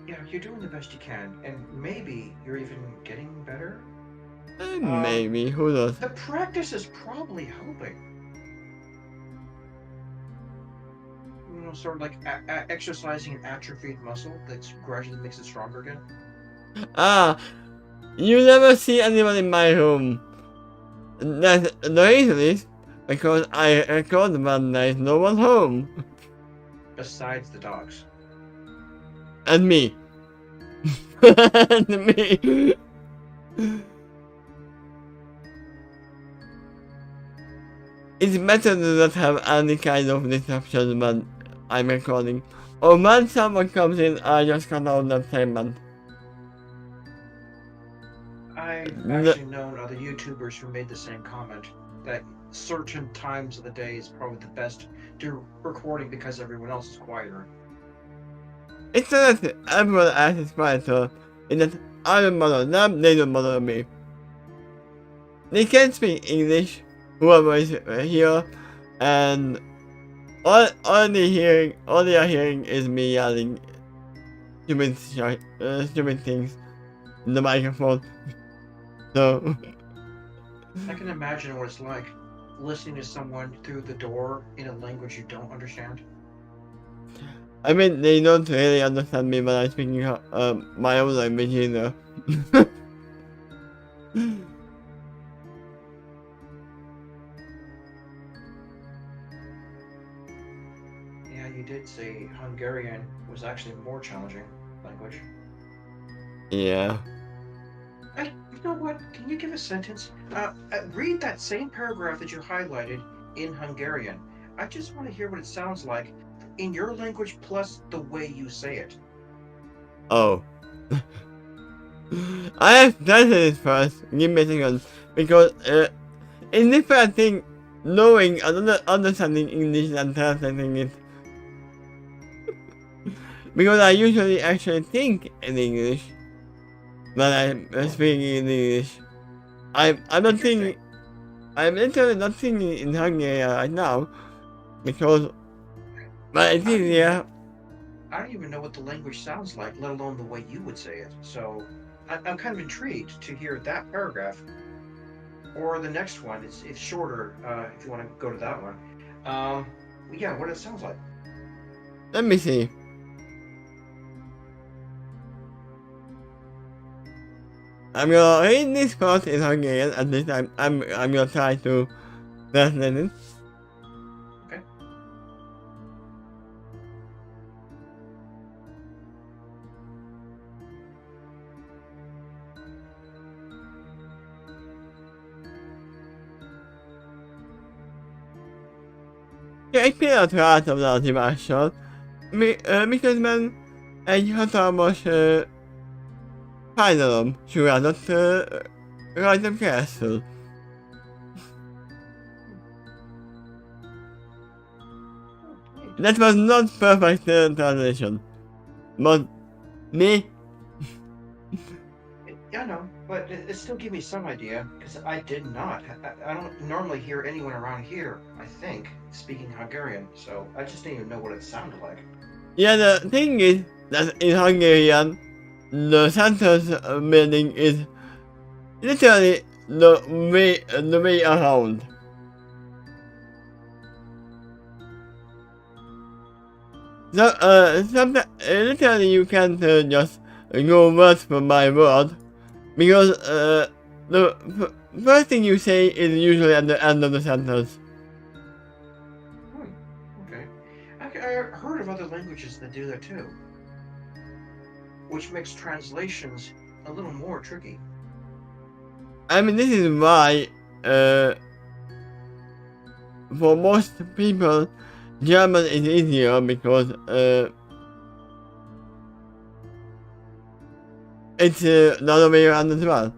Yeah, you're doing the best you can, and maybe you're even getting better. Maybe, who knows? The practice is probably helping. You know, sort of like exercising an atrophied muscle that gradually makes it stronger again. Ah, you never see anyone in my room. The reason is because I record when there is no one home. Besides the dogs. And me. And me. It's better to not have any kind of disruption when I'm recording. Or when someone comes in, I just cut out that segment. I've actually known other YouTubers who made the same comment, that certain times of the day is probably the best to recording because everyone else is quieter. It's not that everyone else is quieter, it's that I don't bother them, they don't bother me. They can speak English, whoever is here, and all they are hearing is me yelling stupid things in the microphone. So I can imagine what it's like listening to someone through the door in a language you don't understand. I mean, they don't really understand me when I'm speaking my own language either. Yeah, you did say Hungarian was actually more challenging language. Yeah. You know what? Can you give a sentence? Read that same paragraph that you highlighted in Hungarian. I just want to hear what it sounds like in your language plus the way you say it. Oh. I have done this first. Give me a second. because it's different thing knowing and understanding English and translating it. Because I usually actually think in English when I'm speaking in English. I'm not thinking. I'm literally not thinking in Hungarian right now because my idea. I don't even know what the language sounds like, let alone the way you would say it. So I'm kind of intrigued to hear that paragraph or the next one. It's shorter. If you want to go to that one. Yeah, what it sounds like. Let me see. I'm gonna read this part in Hungarian. At least I'm gonna try to translate it. Okay. Egy pillanatra álltam le az imással, miközben egy hatalmas fájdalom sugázott rajtam keresztül. That was not perfect translation. But me? Yeah, I know, but it still gave me some idea because I did not. I don't normally hear anyone around here, I think, speaking Hungarian, so I just didn't even know what it sounded like. Yeah, the thing is that in Hungarian, the sentence meaning is literally the way around. So, sometimes, literally you can't just go word by word, because the first thing you say is usually at the end of the sentence. Okay. I heard of other languages that do that too, which makes translations a little more tricky. I mean, this is why, for most people, German is easier because it's the other way around as well.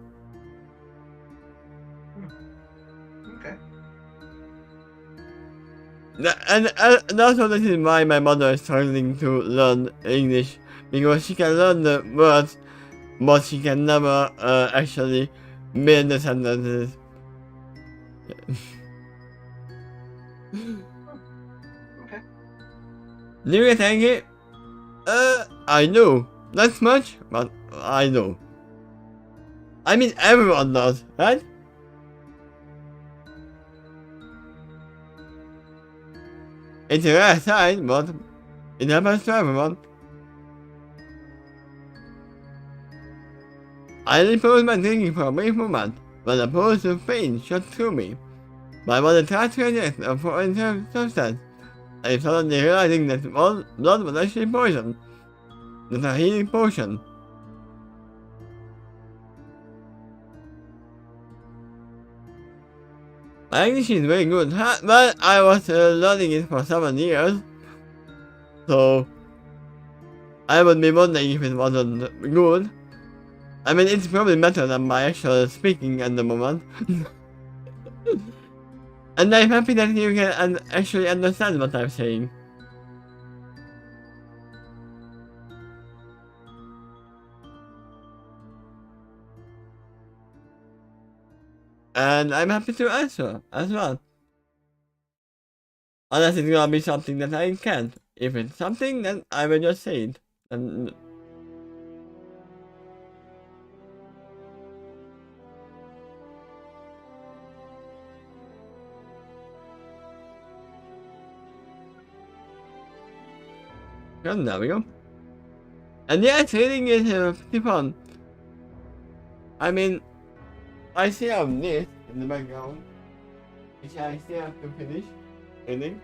Okay. And also this is why my mother is struggling to learn English, because she can learn the words, but she can never actually make the sentences. Okay. Do you think it? I do. Not much, but I do. I mean, everyone does, right? It's a rare sight, but it happens to everyone. I reposed my thinking for a brief moment, when a pulse of pain shot through me. My mother tried to reject a foreign substance, and suddenly realizing that blood was actually poison. Not a healing potion. My English is very good, but I was learning it for 7 years, so I would be wondering if it wasn't good. I mean, it's probably better than my actual speaking at the moment. And I'm happy that you can actually understand what I'm saying. And I'm happy to answer as well. Unless it's gonna be something that I can't. If it's something, then I will just say it. And there we go. And yeah, trading is pretty fun. I mean, I still have this in the background, which I still have to finish reading.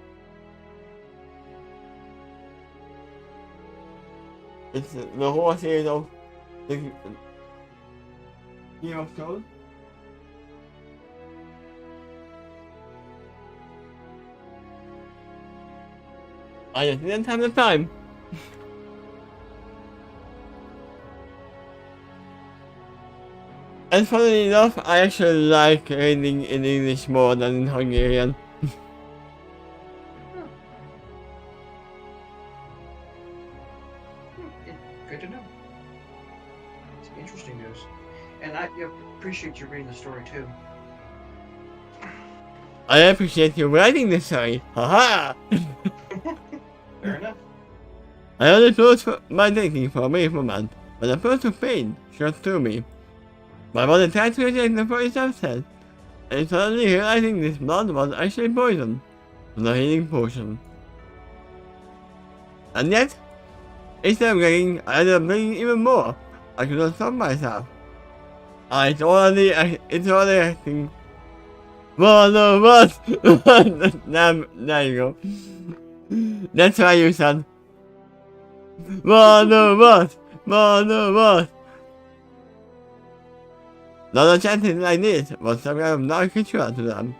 It's the whole series of the Game of Thrones. I just didn't have the time. And funnily enough, I actually like reading in English more than in Hungarian. Good to know. It's interesting news. And I appreciate you reading the story too. I appreciate you writing this story. Haha! Fair enough. I only closed my thinking for a brief moment, but a burst of pain shot through me. My body tried to reject the first upset, and suddenly realizing this blood was actually poison, from the healing potion. And yet, instead of getting, I ended up drinking even more. I could not stop myself. It's already acting. Well, no, what? There you go. That's why you said. Well, no, what? Well, no, what? Not a chanting like this was some kind of dark ritual to them.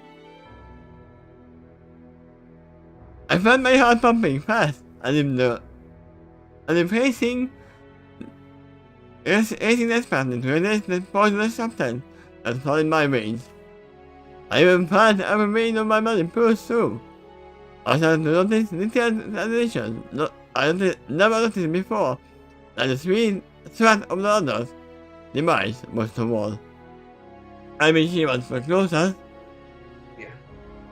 I felt my heart pumping fast, and racing desperately to resist the poisonous substance that flooded my veins. I even felt every vein of my body pulse through. I started to notice detailed transitions I never noticed before, that the threat of the others' demise was toward. I mean, she was for closer. Yeah.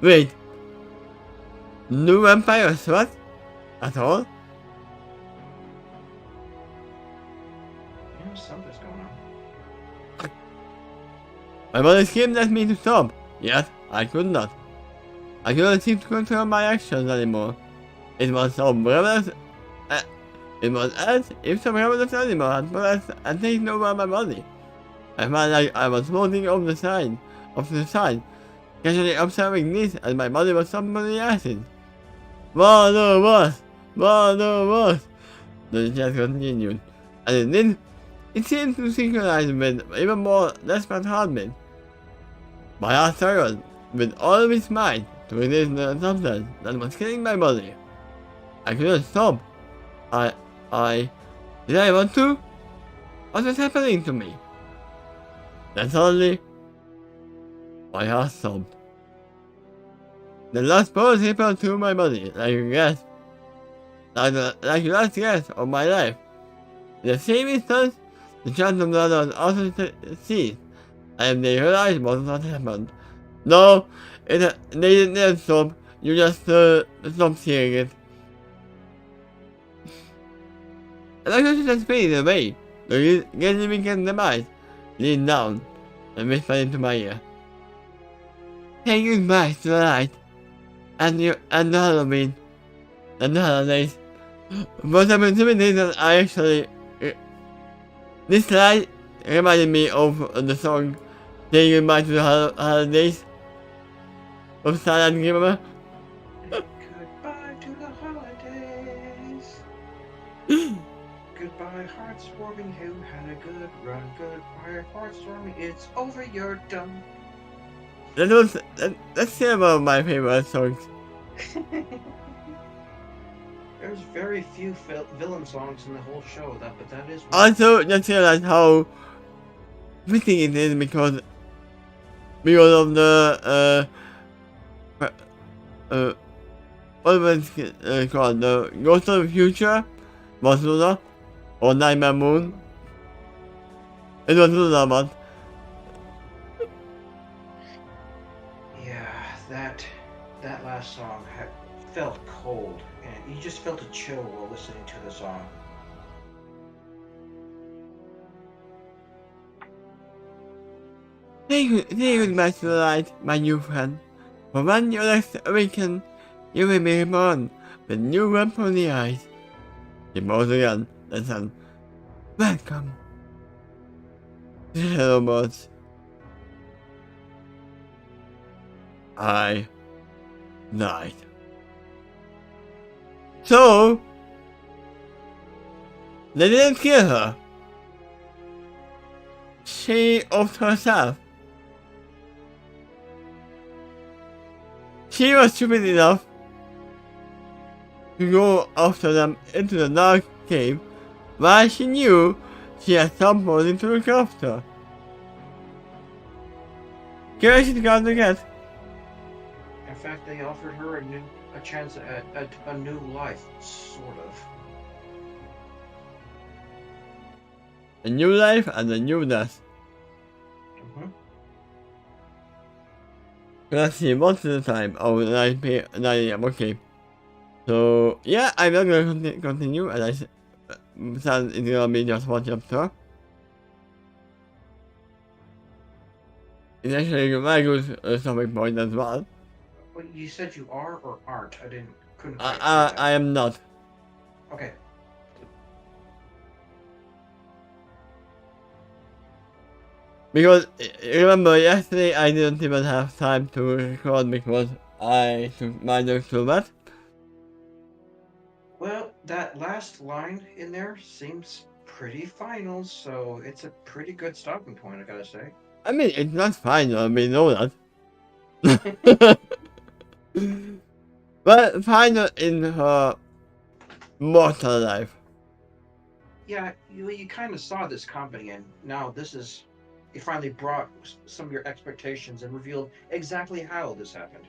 Wait. No vampire threat? At all? Yeah, something's going on. My body screamed at me to stop, yet I could not. I couldn't seem to control my actions anymore. It was so marvelous. It was as if some ravenous animal had possessed and taken over my body. I felt like I was floating off the side, casually observing this as my body was suddenly acid. What was? The chat continued, and it seemed to synchronize with even more desperate heartbeat. My heart struggled with all of its might to resist the substance that was killing my body. I couldn't stop. Did I want to? What was happening to me? Then suddenly, my heart stopped. The last pulse rippled through my body like a gasp. Like the last gasp of my life. In the same instant, the chant of the other was also ceased, and they realized what had happened. No, they didn't stop. You just stopped hearing it. And I could just fade away. The getting weekend demise leaned down and whispered into my ear. Say goodbye to the light and the Halloween and the holidays. But I'm assuming that I actually this light reminded me of the song Say Goodbye to the Holidays of Silent Glimmer. Goodbye to the holidays. Goodbye, heartswarming, you had a good run. Goodbye, heartswarming, it's over, you're done. That's still one of my favorite songs. There's very few villain songs in the whole show, but that is one. Also, just realize how fitting it is because of the what was it called? The Ghost of the Future was Luna or Nightmare Moon. It was Luna, but yeah, that last song felt cold, and you just felt a chill while listening to the song. Say goodbye to the light, my new friend. For when your next awaken, you will be reborn with new web on the eyes. He paused again, and said, Welcome to the Hello Birds. I died. So, they didn't kill her. She offed herself. She was stupid enough to go after them into the dark cave while she knew she had someone to look after. Girl, she's got to get In fact, they offered her a chance at a new life, sort of. a new life and a new death. Mm-hmm. Let's see, what's the time? Oh, 9 AM, okay. So, yeah, I'm not gonna continue, and I said it's gonna be just one chapter. It's actually a very good stopping point as well. Well, you said you are or aren't. Couldn't quite hear that. I am not. Okay. Because, remember, yesterday I didn't even have time to record because I took my dog to vet. Well, that last line in there seems pretty final, so it's a pretty good stopping point, I gotta say. I mean, it's not final, we know that. But final in her mortal life. Yeah, you kind of saw this company, and now it finally brought some of your expectations and revealed exactly how this happened.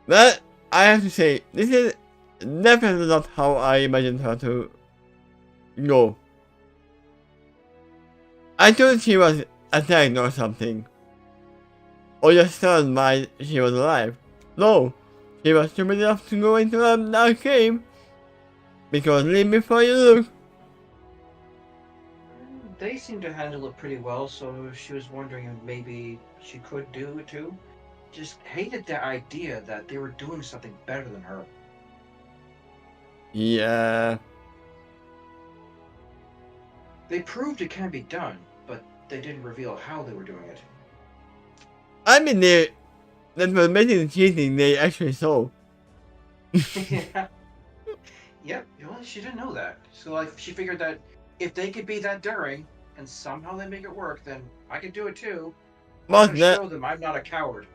But I have to say, this is definitely not how I imagined her to go. I thought she was attacked or something. Or just stunned while she was alive. No, she was stupid enough to go into a dark cave. Because leave before you look. They seemed to handle it pretty well, so she was wondering if maybe she could do it too. Just hated the idea that they were doing something better than her. Yeah. They proved it can be done, but they didn't reveal how they were doing it. I mean, that was basically cheating they actually saw. Yeah. Yep. Well, she didn't know that. So like, she figured that if they could be that daring and somehow they make it work, then I could do it too. I'm gonna show them I'm not a coward.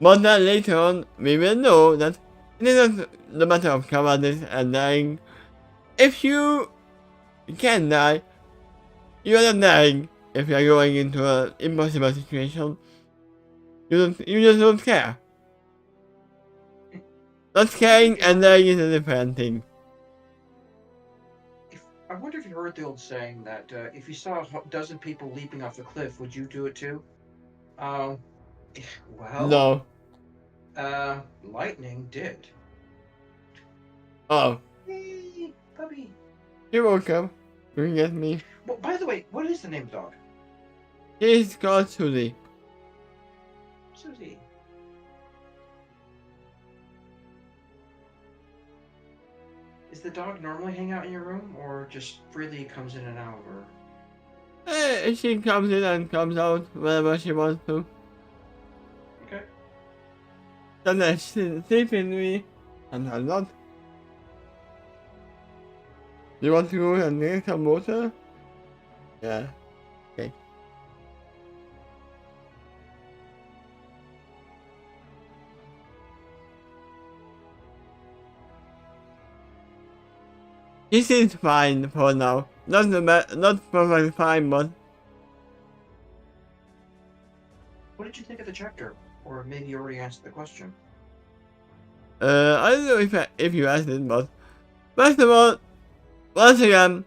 But then later on, we will know that it isn't the matter of cowardice and dying. If you can die, you are not dying. If you are going into an impossible situation, you just don't care. Not caring and dying is a different thing. I wonder if you heard the old saying that if you saw a dozen people leaping off a cliff, would you do it too? Um, well, No. Lightning did. Oh. Hey, puppy. You're welcome. You can get me. Well, by the way, what is the name of the dog? She's called Susie. Susie. Does the dog normally hang out in your room, or just freely comes in and out, or? She comes in and comes out whenever she wants to. Okay. Sometimes she sleeps with me, sometimes not. You want to go and drink some water? Yeah. Okay. He seems fine for now. Not perfectly fine, but. What did you think of the chapter? Or maybe you already answered the question. I don't know if you asked it, but first of all, once again,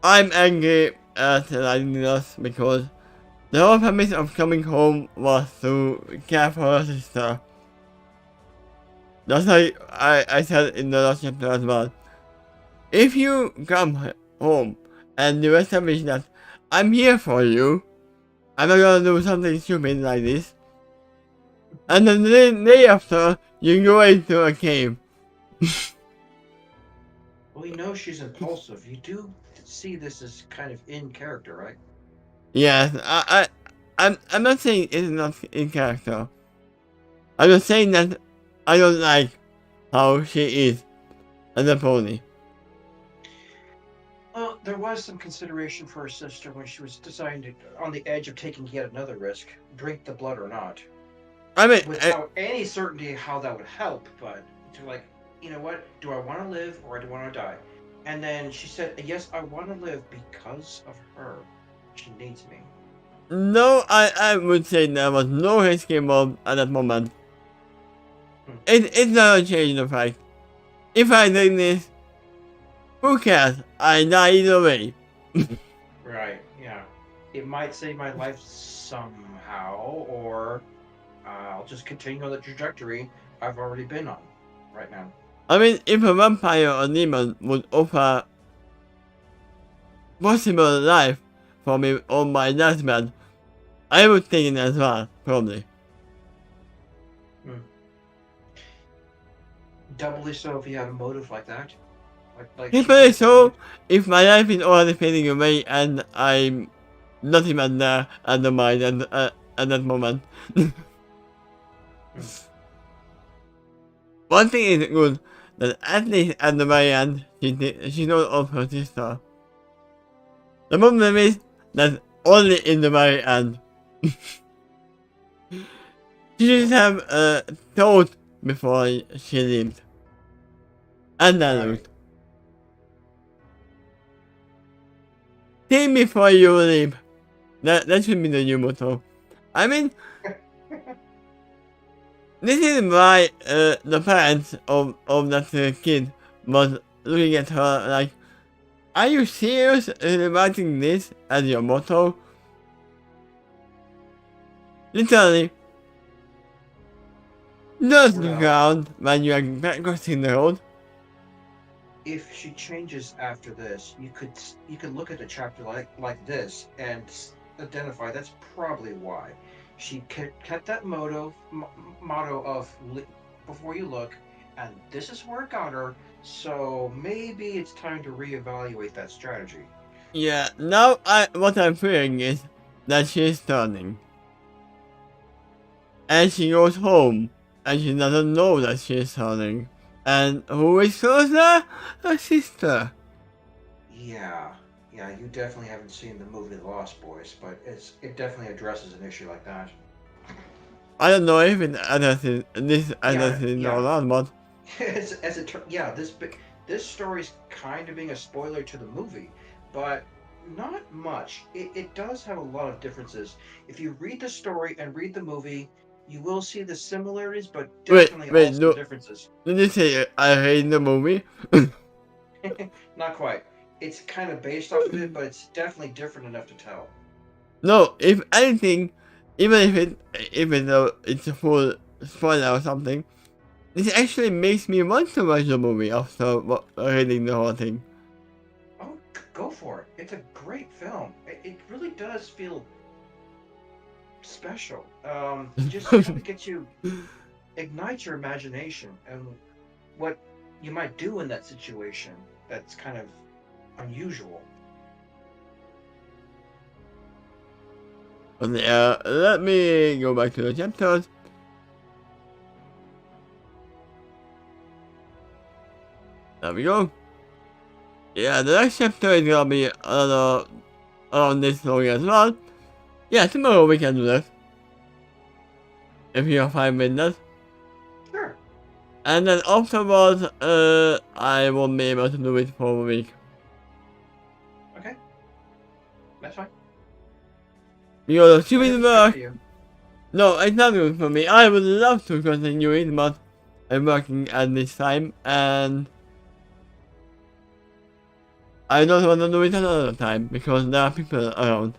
I'm angry at Linus because the whole premise of coming home was to care for her sister. Just like I said in the last chapter as well. If you come home and you establish that I'm here for you, I'm not gonna do something stupid like this, and then the day after, you go into a cave. Well, you know she's impulsive. You do see this as kind of in character, right? Yes, I'm not saying it's not in character. I'm just saying that I don't like how she is as a pony. Well, there was some consideration for her sister when she was deciding to, on the edge of taking yet another risk, drink the blood or not. I mean, without any certainty how that would help, but to like, you know what? Do I want to live or do I want to die? And then she said, "Yes, I want to live because of her. She needs me." No, I would say there was no risky involved at that moment. Hmm. It's not a change of fact. If I did this, who cares? I die either way. Right, yeah. It might save my life somehow, or I'll just continue on the trajectory I've already been on right now. I mean, if a vampire or demon would offer possible life for me on my deathbed, I would take it as well, probably. Hmm. Doubly so if you had a motive like that. Like she Triply did. so, if my life is already fading away and I'm not even there at the mind at that moment. Hmm. One thing is good, that at least at the very end, she knows of her sister. The problem is that only in the very end. She just have thought before she leaves. And then Right. looked. Think before you leave. That should be the new motto. I mean, this is why the parents of that kid was looking at her like, are you serious writing this as your motto? Literally, just look Well, around when you are crossing the road. if she changes after this, you could look at a chapter like this and identify that's probably why she kept that motto of before you look, and this is where it got her. So maybe it's time to reevaluate that strategy. Yeah, now what I'm feeling is that she's turning. And she goes home, and she doesn't know that she's turning. And who is closer? Her sister. Yeah, yeah, you definitely haven't seen the movie The Lost Boys, but it definitely addresses an issue like that. I don't know if it addresses this Yeah, addresses or yeah. not, but Yeah, this story's kind of being a spoiler to the movie, but not much. It does have a lot of differences. If you read the story and read the movie, you will see the similarities, but definitely wait, also the no, differences. did you say I hate the movie? Not quite. It's kind of based off of it, but it's definitely different enough to tell. No, if anything, even if it's a full spoiler or something, this actually makes me want to watch the movie after reading the whole thing. Oh, go for it. It's a great film. It really does feel special. Just kind of gets you, ignite your imagination and what you might do in that situation that's kind of unusual. Okay, let me go back to the chapters. There we go. Yeah, the next chapter is gonna be another around this long as well. Yeah, tomorrow we can do this. If you have 5 minutes. Sure. And then afterwards, I won't be able to do it for a week. Okay. That's fine. Because she will Whatever's good work. for you. No, it's not good for me. I would love to continue it, but I'm working at this time, and I don't want to do it another time because there are people around.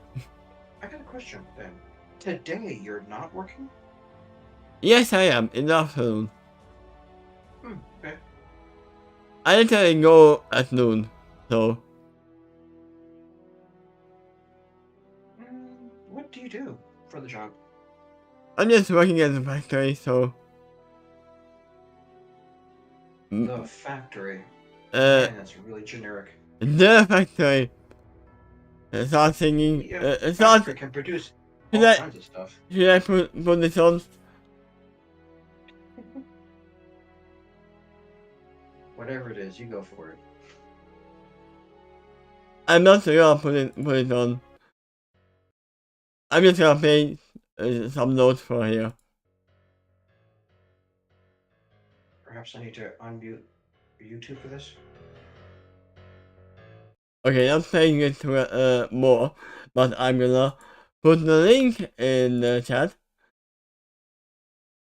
I got a question then. Today you're not working? Yes, I am, in the afternoon. Okay. I literally go at noon, so What do you do for the job? I'm just working at the factory, so... The factory. Uh, Man, that's really generic. the factory. Start singing, Yeah, start... factory can produce Should all I, kinds of stuff. should I put this on? Whatever it is, you go for it. I'm not gonna put it on. I'm just gonna play some notes for here. Perhaps I need to unmute YouTube for this. Okay, I'm playing it to more, but I'm gonna put the link in the chat.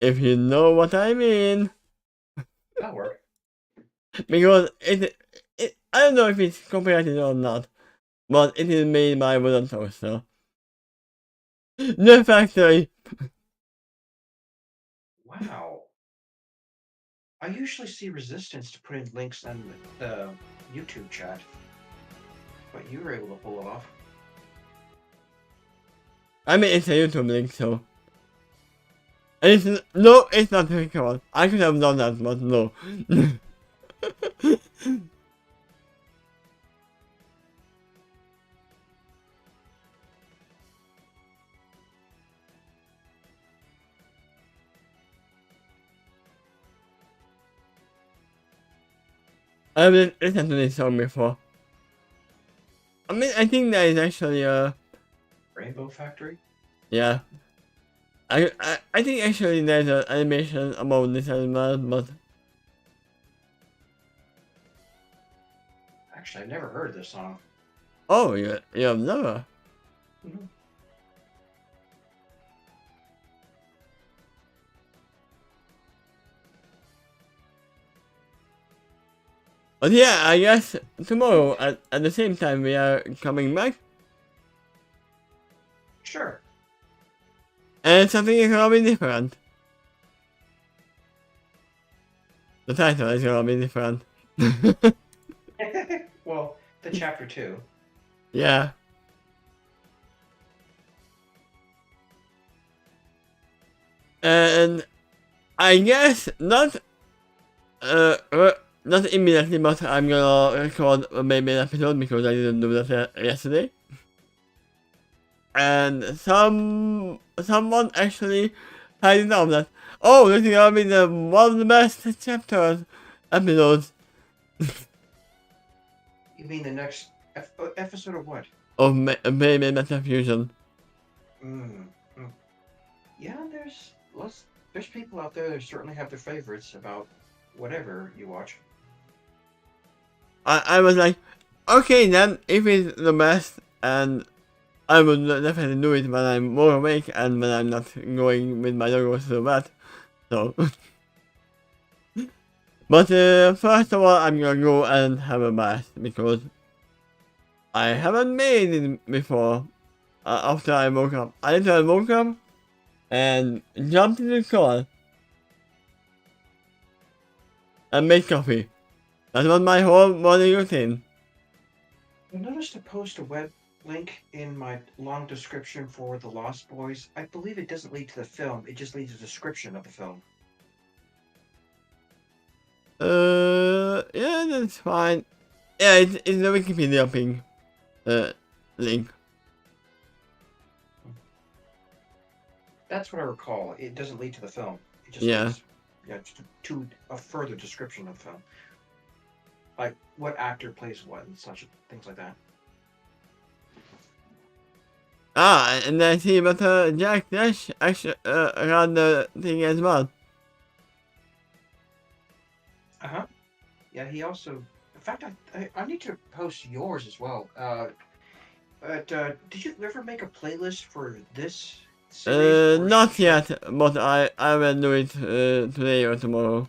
If you know what I mean. That'll work. Because I don't know if it's copyrighted or not, but it is made by Wooden Toaster. The factory. Wow. I usually see resistance to putting links in the YouTube chat, but you were able to pull it off. I mean, it's a YouTube link, so. And no, it's not record. I could have done that, but no. I've listened to this song before. I mean, I think that is actually Rainbow Factory? yeah. I think actually there's an animation about this as well, but Actually, I've never heard of this song. oh, you have never. Mhm. But yeah, I guess tomorrow at the same time we are coming back, Sure. and something is gonna be different. The title is gonna be different. Well, the chapter 2. Yeah. And I guess not not immediately, but I'm gonna record maybe an episode because I didn't do that yesterday. And someone actually pointed out that this is gonna be one of the best chapters episodes You mean the next episode of what? of Maybe Meta Fusion. Mm. Yeah, there's people out there that certainly have their favorites about whatever you watch. I was like, okay then, if it's the best, and I would definitely do it when I'm more awake and when I'm not going with my dog to the vet. So, but first of all, I'm gonna go and have a bath because I haven't made it before. After I woke up, I literally woke up and jumped in the car and made coffee. That was my whole morning routine. I noticed to post a web link in my long description for The Lost Boys. I believe it doesn't lead to the film, it just leads to a description of the film. Yeah, that's fine. Yeah, it's the Wikipedia ping, link. That's what I recall. It doesn't lead to the film. It just Yeah. leads to a further description of the film. Like what actor plays what and such things like that. Ah, and I see but Jack Dash actually around the thing as well. Uh-huh. Yeah, he also in fact I need to post yours as well. But did you ever make a playlist for this series? Not yet, but I will do it today or tomorrow.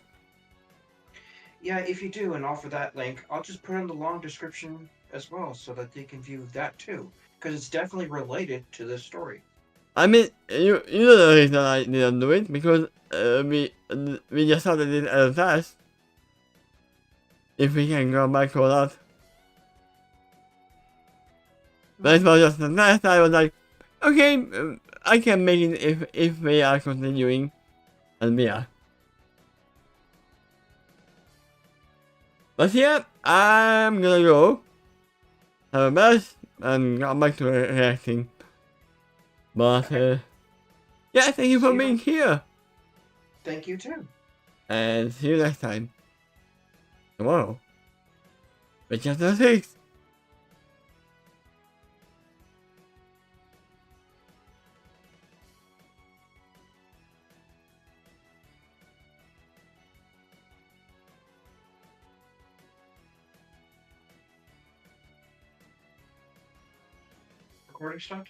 Yeah, if you do and offer that link, I'll just put in the long description as well so that they can view that too. Because it's definitely related to this story. I mean, you know the reason I didn't do it because we just started it as a test. If we can go back or not. But it was just a test. I was like, okay, I can make it if we are continuing, and we are. But yeah, I'm gonna go have a bath and come back to reacting. But yeah, thank you for being here, Thank you too. and see you next time. Tomorrow, with chapter 6. Recording stopped?